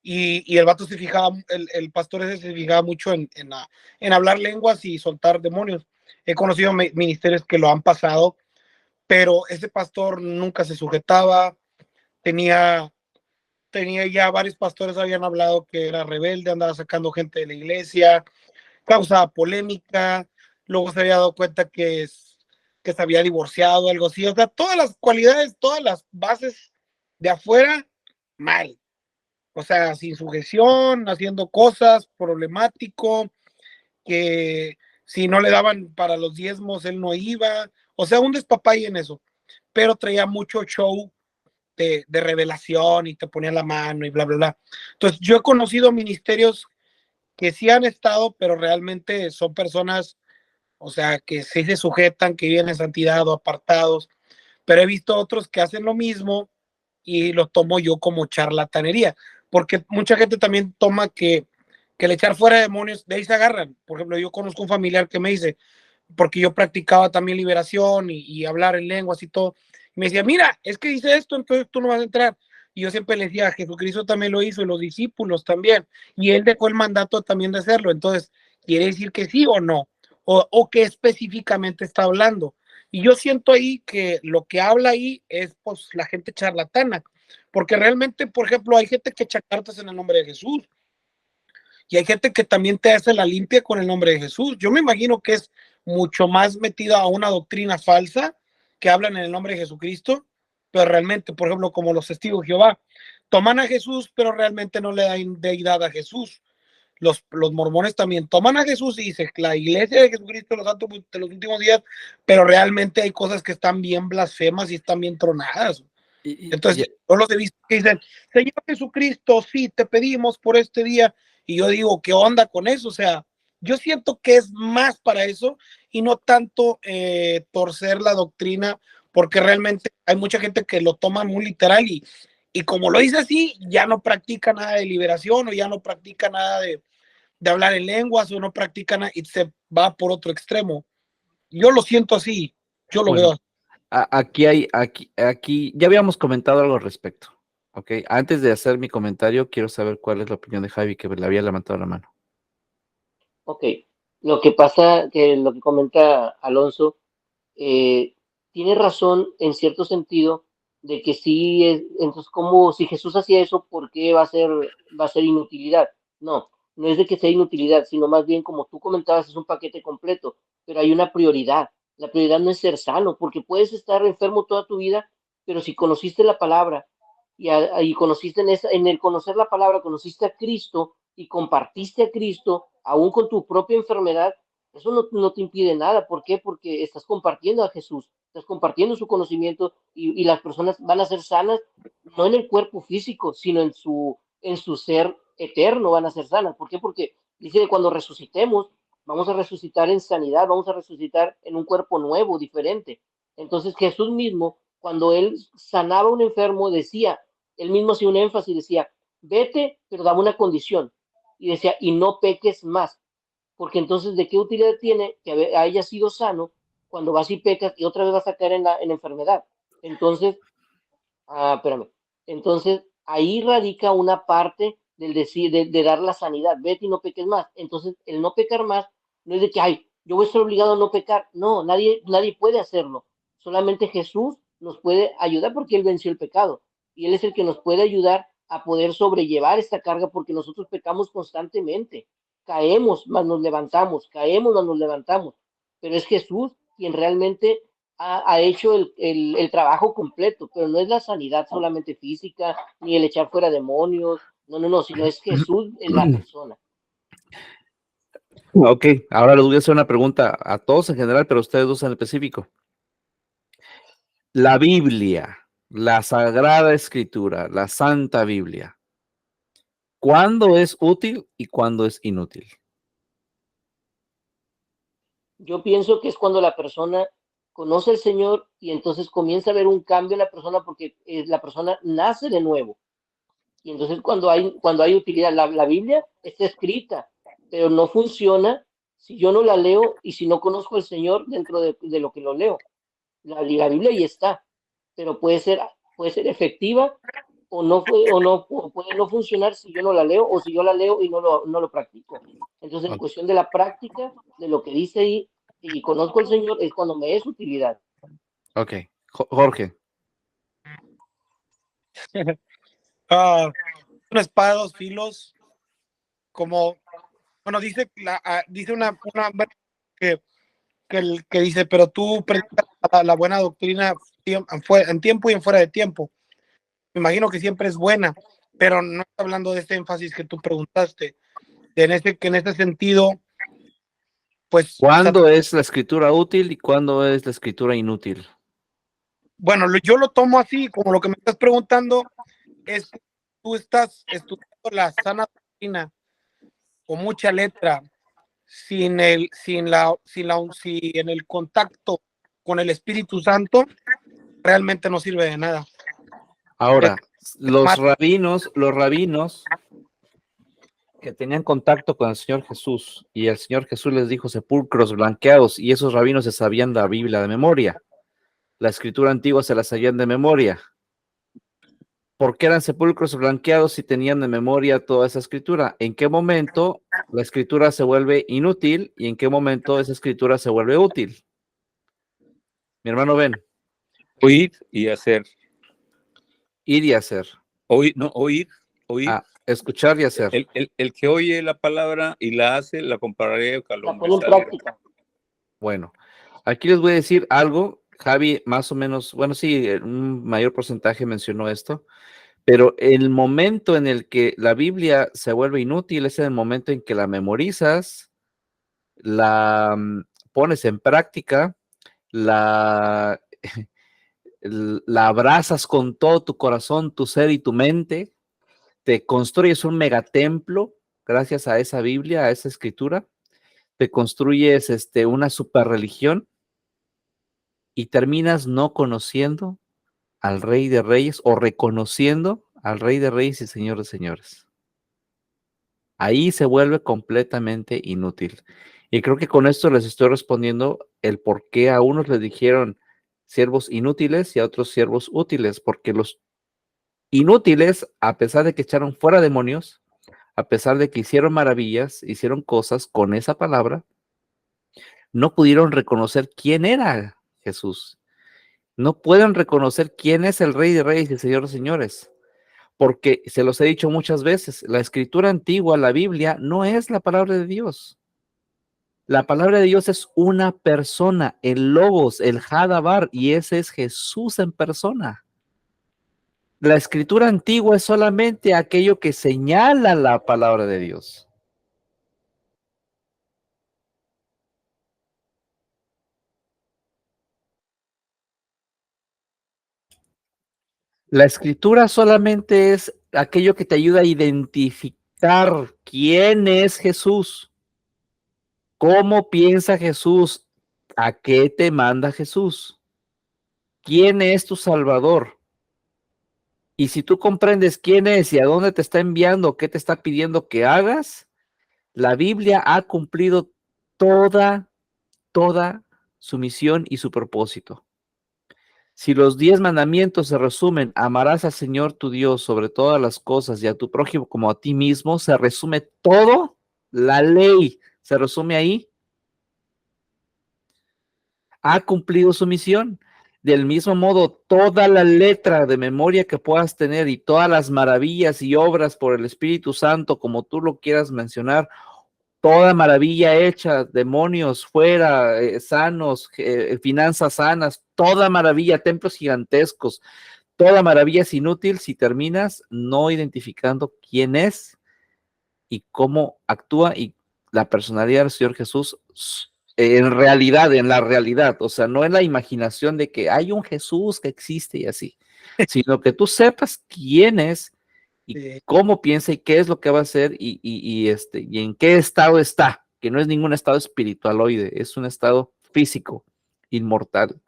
Y el vato se fijaba, el pastor ese se fijaba mucho en hablar lenguas y soltar demonios. He conocido ministerios que lo han pasado, pero ese pastor nunca se sujetaba, tenía, tenía ya varios pastores habían hablado que era rebelde, andaba sacando gente de la iglesia, causaba polémica, luego se había dado cuenta que se había divorciado, algo así, o sea, todas las cualidades, todas las bases de afuera, mal. O sea, sin sujeción, haciendo cosas, problemático, que si no le daban para los diezmos, él no iba. O sea, un despapay en eso. Pero traía mucho show de revelación y te ponía la mano y bla, bla, bla. Entonces, yo he conocido ministerios que sí han estado, pero realmente son personas, o sea, que sí se sujetan, que viven en santidad o apartados. Pero he visto otros que hacen lo mismo y lo tomo yo como charlatanería, porque mucha gente también toma que el echar fuera demonios, de ahí se agarran. Por ejemplo, yo conozco un familiar que me dice, porque yo practicaba también liberación y hablar en lenguas y todo, y me decía, mira, es que dice esto, entonces tú no vas a entrar. Y yo siempre le decía, Jesucristo también lo hizo y los discípulos también, y él dejó el mandato también de hacerlo. Entonces, ¿quiere decir que sí o no? O qué específicamente está hablando. Y yo siento ahí que lo que habla ahí es pues la gente charlatana, porque realmente, por ejemplo, hay gente que echa cartas en el nombre de Jesús y hay gente que también te hace la limpia con el nombre de Jesús. Yo me imagino que es mucho más metido a una doctrina falsa que hablan en el nombre de Jesucristo, pero realmente, por ejemplo, como los testigos de Jehová, toman a Jesús, pero realmente no le dan deidad a Jesús. Los mormones también toman a Jesús y dicen la iglesia de Jesucristo los santos de los últimos días, pero realmente hay cosas que están bien blasfemas y están bien tronadas. Entonces, yo los he visto que dicen, Señor Jesucristo, sí, te pedimos por este día. Y yo digo, ¿qué onda con eso? O sea, yo siento que es más para eso y no tanto torcer la doctrina, porque realmente hay mucha gente que lo toma muy literal y como lo dice así, ya no practica nada de liberación o ya no practica nada de hablar en lenguas o no practica nada y se va por otro extremo. Yo lo siento así, yo lo veo así. Aquí ya habíamos comentado algo al respecto. Ok, antes de hacer mi comentario, quiero saber cuál es la opinión de Javi, que le había levantado la mano. Ok, lo que pasa, que lo que comenta Alonso, tiene razón en cierto sentido de que sí, entonces como si Jesús hacía eso, ¿por qué va a ser inutilidad? No, no es de que sea inutilidad, sino más bien como tú comentabas, es un paquete completo, pero hay una prioridad. La prioridad no es ser sano, porque puedes estar enfermo toda tu vida, pero si conociste la palabra y conociste en el conocer la palabra, conociste a Cristo y compartiste a Cristo, aún con tu propia enfermedad, eso no te impide nada. ¿Por qué? Porque estás compartiendo a Jesús, estás compartiendo su conocimiento y las personas van a ser sanas, no en el cuerpo físico, sino en su ser eterno van a ser sanas. ¿Por qué? Porque dice que cuando resucitemos, vamos a resucitar en sanidad, vamos a resucitar en un cuerpo nuevo, diferente. Entonces Jesús mismo, cuando él sanaba a un enfermo, decía, él mismo hacía un énfasis, decía, vete, pero daba una condición. Y decía, y no peques más. Porque entonces, ¿de qué utilidad tiene que haya sido sano cuando vas y pecas y otra vez vas a caer en la enfermedad? Entonces, espérame. Entonces, ahí radica una parte del decir, de dar la sanidad. Vete y no peques más. Entonces, el no pecar más no es de que, ay, yo voy a estar obligado a no pecar. No, nadie puede hacerlo. Solamente Jesús nos puede ayudar porque Él venció el pecado. Y Él es el que nos puede ayudar a poder sobrellevar esta carga porque nosotros pecamos constantemente. Caemos, más nos levantamos. Caemos, más nos levantamos. Pero es Jesús quien realmente ha hecho el trabajo completo, pero no es la sanidad solamente física, ni el echar fuera demonios, no, sino es Jesús en la persona. Ok, ahora les voy a hacer una pregunta a todos en general, pero a ustedes dos en específico. La Biblia, la Sagrada Escritura, la Santa Biblia, ¿cuándo es útil y cuándo es inútil? Yo pienso que es cuando la persona conoce al Señor y entonces comienza a ver un cambio en la persona porque la persona nace de nuevo. Y entonces cuando hay utilidad, la Biblia está escrita, pero no funciona si yo no la leo y si no conozco al Señor dentro de lo que lo leo. La Biblia ahí está, pero puede ser efectiva o puede no funcionar si yo no la leo o si yo la leo y no lo practico. Entonces, en cuestión de la práctica, de lo que dice ahí y conozco al Señor, es cuando me es utilidad. Ok, Jorge. Una espada de dos filos, como, bueno, dice una que dice, pero tú predicas la buena doctrina en tiempo y en fuera de tiempo. Me imagino que siempre es buena, pero no está hablando de este énfasis que tú preguntaste. Que en este sentido, pues... ¿Cuándo es la escritura útil y cuándo es la escritura inútil? Bueno, yo lo tomo así, como lo que me estás preguntando es que tú estás estudiando la sana doctrina con mucha letra, sin en el contacto con el Espíritu Santo, realmente no sirve de nada. Ahora, los rabinos que tenían contacto con el Señor Jesús y el Señor Jesús les dijo sepulcros blanqueados y esos rabinos se sabían la Biblia de memoria. La escritura antigua se la sabían de memoria. ¿Por qué eran sepulcros blanqueados si tenían de memoria toda esa escritura? ¿En qué momento la escritura se vuelve inútil y en qué momento esa escritura se vuelve útil? Mi hermano Ben. Oír y hacer. Ir y hacer. Oír. Escuchar y hacer. El que oye la palabra y la hace, la compararé con la pone en práctica. Bueno, aquí les voy a decir algo. Javi, más o menos, bueno, sí, un mayor porcentaje mencionó esto, pero el momento en el que la Biblia se vuelve inútil es el momento en que la memorizas, la pones en práctica, la abrazas con todo tu corazón, tu ser y tu mente, te construyes un megatemplo gracias a esa Biblia, a esa escritura, te construyes una super religión y terminas no conociendo al Rey de Reyes o reconociendo al Rey de Reyes y Señor de Señores. Ahí se vuelve completamente inútil. Y creo que con esto les estoy respondiendo el por qué a unos les dijeron siervos inútiles y a otros siervos útiles, porque los inútiles, a pesar de que echaron fuera demonios, a pesar de que hicieron maravillas, hicieron cosas con esa palabra, no pudieron reconocer quién era Jesús. No pueden reconocer quién es el Rey de Reyes y el Señor de Señores, porque se los he dicho muchas veces, la escritura antigua, la Biblia, no es la palabra de Dios. La palabra de Dios es una persona, el Logos, el Hadabar, y ese es Jesús en persona. La escritura antigua es solamente aquello que señala la palabra de Dios. La escritura solamente es aquello que te ayuda a identificar quién es Jesús, cómo piensa Jesús, a qué te manda Jesús, quién es tu Salvador. Y si tú comprendes quién es y a dónde te está enviando, qué te está pidiendo que hagas, la Biblia ha cumplido toda su misión y su propósito. Si los 10 mandamientos se resumen, amarás al Señor tu Dios sobre todas las cosas y a tu prójimo como a ti mismo, se resume todo, la ley se resume ahí. Ha cumplido su misión. Del mismo modo, toda la letra de memoria que puedas tener y todas las maravillas y obras por el Espíritu Santo, como tú lo quieras mencionar, toda maravilla hecha, demonios fuera, sanos, finanzas sanas, toda maravilla, templos gigantescos, toda maravilla es inútil si terminas no identificando quién es y cómo actúa y la personalidad del Señor Jesús en realidad, en la realidad, o sea, no en la imaginación de que hay un Jesús que existe y así, sino que tú sepas quién es y cómo piensa y qué es lo que va a hacer y en qué estado está, que no es ningún estado espiritualoide, es un estado físico, inmortal.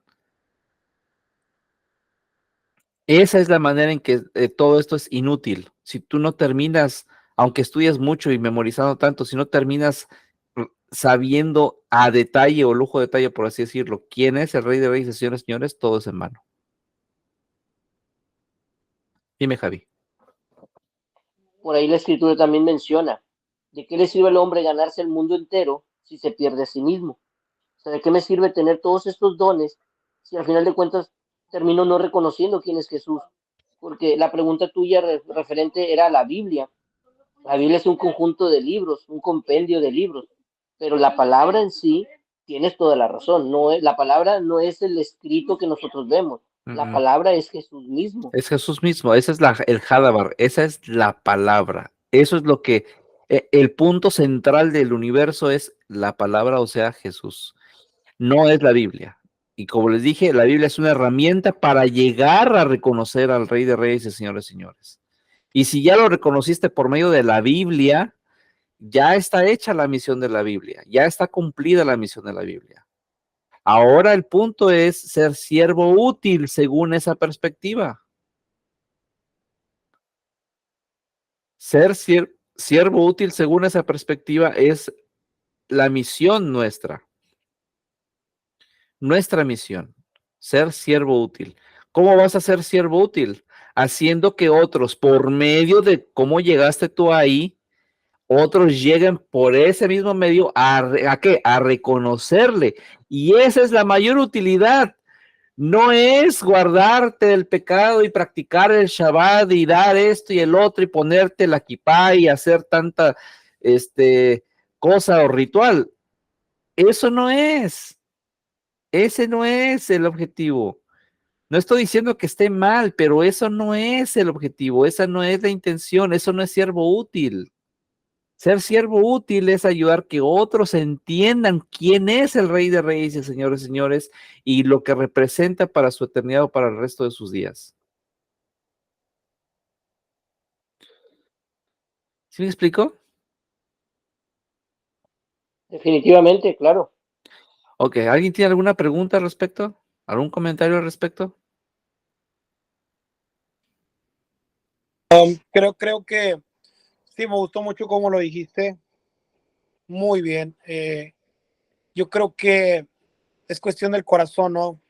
Esa es la manera en que todo esto es inútil. Si tú no terminas, aunque estudias mucho y memorizando tanto, si no terminas sabiendo a detalle o lujo de detalle, por así decirlo, quién es el Rey de Reyes y señores, señores, todo es en vano. Dime, Javi. Por ahí la escritura también menciona, ¿de qué le sirve al hombre ganarse el mundo entero si se pierde a sí mismo? O sea, ¿de qué me sirve tener todos estos dones si al final de cuentas termino no reconociendo quién es Jesús? Porque la pregunta tuya referente era a la Biblia. La Biblia es un conjunto de libros, un compendio de libros, pero la palabra en sí, tienes toda la razón, no es, la palabra no es el escrito que nosotros vemos, la palabra es Jesús mismo. Es Jesús mismo, ese es el Hadabar, esa es la palabra, eso es lo que, el punto central del universo es la palabra, o sea, Jesús, no es la Biblia. Y como les dije, la Biblia es una herramienta para llegar a reconocer al Rey de Reyes y Señores, señores. Y si ya lo reconociste por medio de la Biblia, ya está hecha la misión de la Biblia, ya está cumplida la misión de la Biblia. Ahora el punto es ser siervo útil según esa perspectiva. Ser siervo útil según esa perspectiva es la misión nuestra. Nuestra misión, ser siervo útil. ¿Cómo vas a ser siervo útil? Haciendo que otros, por medio de cómo llegaste tú ahí, otros lleguen por ese mismo medio ¿a qué? A reconocerle. Y esa es la mayor utilidad. No es guardarte del pecado y practicar el Shabbat y dar esto y el otro y ponerte la kipá y hacer tanta cosa o ritual. Eso no es. Ese no es el objetivo. No estoy diciendo que esté mal, pero eso no es el objetivo, esa no es la intención, eso no es siervo útil. Ser siervo útil es ayudar que otros entiendan quién es el Rey de Reyes y Señores, señores, y lo que representa para su eternidad o para el resto de sus días. ¿Sí me explico? Definitivamente, claro. Ok, ¿alguien tiene alguna pregunta al respecto? ¿Algún comentario al respecto? Creo que sí, me gustó mucho cómo lo dijiste. Muy bien. Yo creo que es cuestión del corazón, ¿no?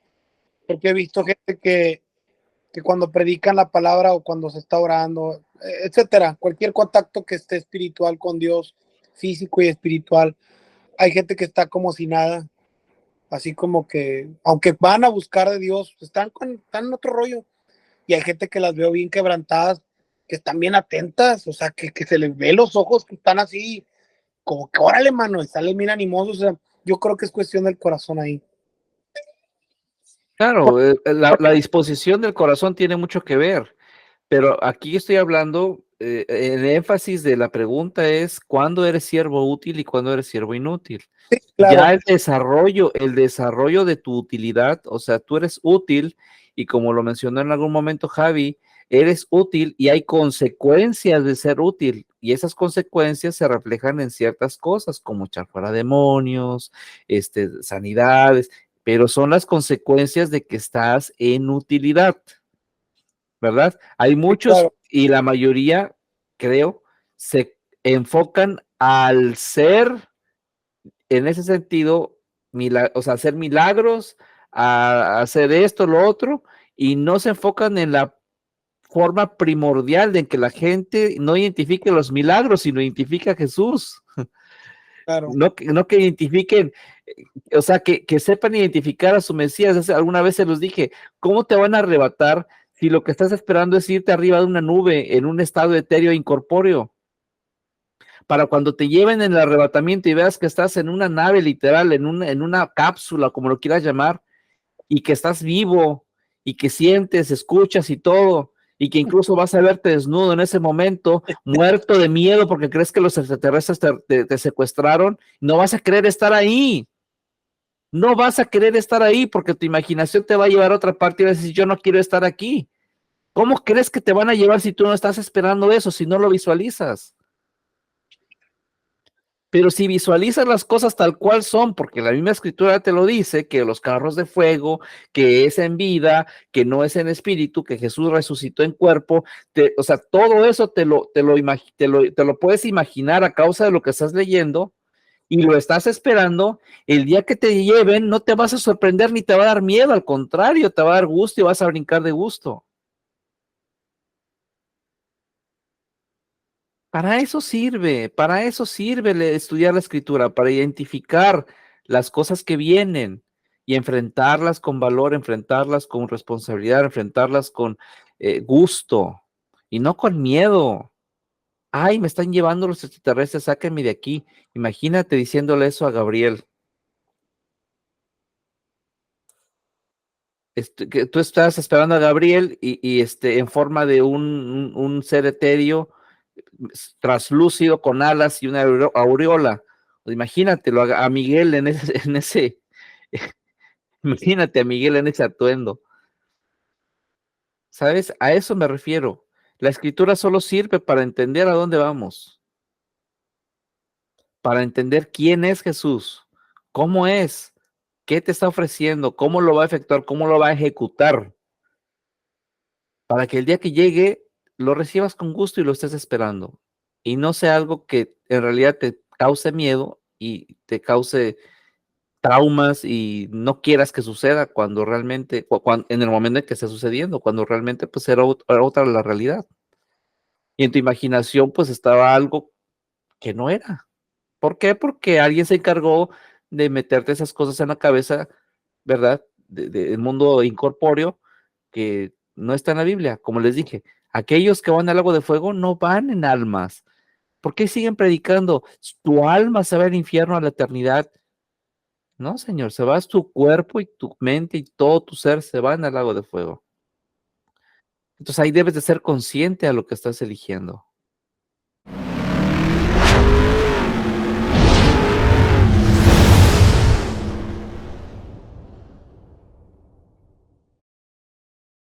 Porque he visto gente que cuando predican la palabra o cuando se está orando, etcétera, cualquier contacto que esté espiritual con Dios, físico y espiritual, hay gente que está como si nada, así como que, aunque van a buscar de Dios, están en otro rollo. Y hay gente que las veo bien quebrantadas, que están bien atentas, o sea, que se les ve los ojos, que están así como que órale, mano, y sale bien animoso. O sea, yo creo que es cuestión del corazón ahí. Claro, la disposición del corazón tiene mucho que ver, pero aquí estoy hablando, el énfasis de la pregunta es ¿cuándo eres siervo útil y cuándo eres siervo inútil? Claro, Ya el desarrollo de tu utilidad, o sea, tú eres útil y como lo mencionó en algún momento Javi, eres útil y hay consecuencias de ser útil y esas consecuencias se reflejan en ciertas cosas como echar fuera demonios, sanidades, pero son las consecuencias de que estás en utilidad, ¿verdad? Hay muchos claro. y la mayoría, creo, se enfocan al ser en ese sentido, o sea, hacer milagros, a hacer esto, lo otro, y no se enfocan en la forma primordial de que la gente no identifique los milagros, sino identifique a Jesús. Claro. No que identifiquen, o sea, que sepan identificar a su Mesías. Alguna vez se los dije, ¿cómo te van a arrebatar si lo que estás esperando es irte arriba de una nube en un estado etéreo e incorpóreo? Para cuando te lleven en el arrebatamiento y veas que estás en una nave literal, en una cápsula, como lo quieras llamar, y que estás vivo, y que sientes, escuchas y todo, y que incluso vas a verte desnudo en ese momento, muerto de miedo porque crees que los extraterrestres te secuestraron, no vas a querer estar ahí. No vas a querer estar ahí porque tu imaginación te va a llevar a otra parte y vas a decir, yo no quiero estar aquí. ¿Cómo crees que te van a llevar si tú no estás esperando eso, si no lo visualizas? Pero si visualizas las cosas tal cual son, porque la misma escritura te lo dice, que los carros de fuego, que es en vida, que no es en espíritu, que Jesús resucitó en cuerpo, o sea, todo eso te lo puedes imaginar a causa de lo que estás leyendo y lo estás esperando, el día que te lleven no te vas a sorprender ni te va a dar miedo, al contrario, te va a dar gusto y vas a brincar de gusto. Para eso sirve estudiar la escritura, para identificar las cosas que vienen y enfrentarlas con valor, enfrentarlas con responsabilidad, enfrentarlas con gusto y no con miedo. Ay, me están llevando los extraterrestres, sáquenme de aquí. Imagínate diciéndole eso a Gabriel. Que tú estás esperando a Gabriel y en forma de un ser etéreo traslúcido con alas y una aureola. Pues imagínatelo a Miguel en ese, imagínate a Miguel en ese atuendo. ¿Sabes? A eso me refiero. La escritura solo sirve para entender a dónde vamos, para entender quién es Jesús, cómo es, qué te está ofreciendo, cómo lo va a efectuar, cómo lo va a ejecutar, para que el día que llegue lo recibas con gusto y lo estés esperando. Y no sea algo que en realidad te cause miedo y te cause traumas y no quieras que suceda cuando realmente, en el momento en que esté sucediendo, cuando realmente pues era otra la realidad. Y en tu imaginación pues estaba algo que no era. ¿Por qué? Porque alguien se encargó de meterte esas cosas en la cabeza, ¿verdad? Del mundo incorpóreo que no está en la Biblia. Como les dije, aquellos que van al lago de fuego no van en almas. ¿Por qué siguen predicando? Tu alma se va al infierno a la eternidad. No, señor, se va tu cuerpo y tu mente y todo tu ser se van al lago de fuego. Entonces ahí debes de ser consciente a lo que estás eligiendo.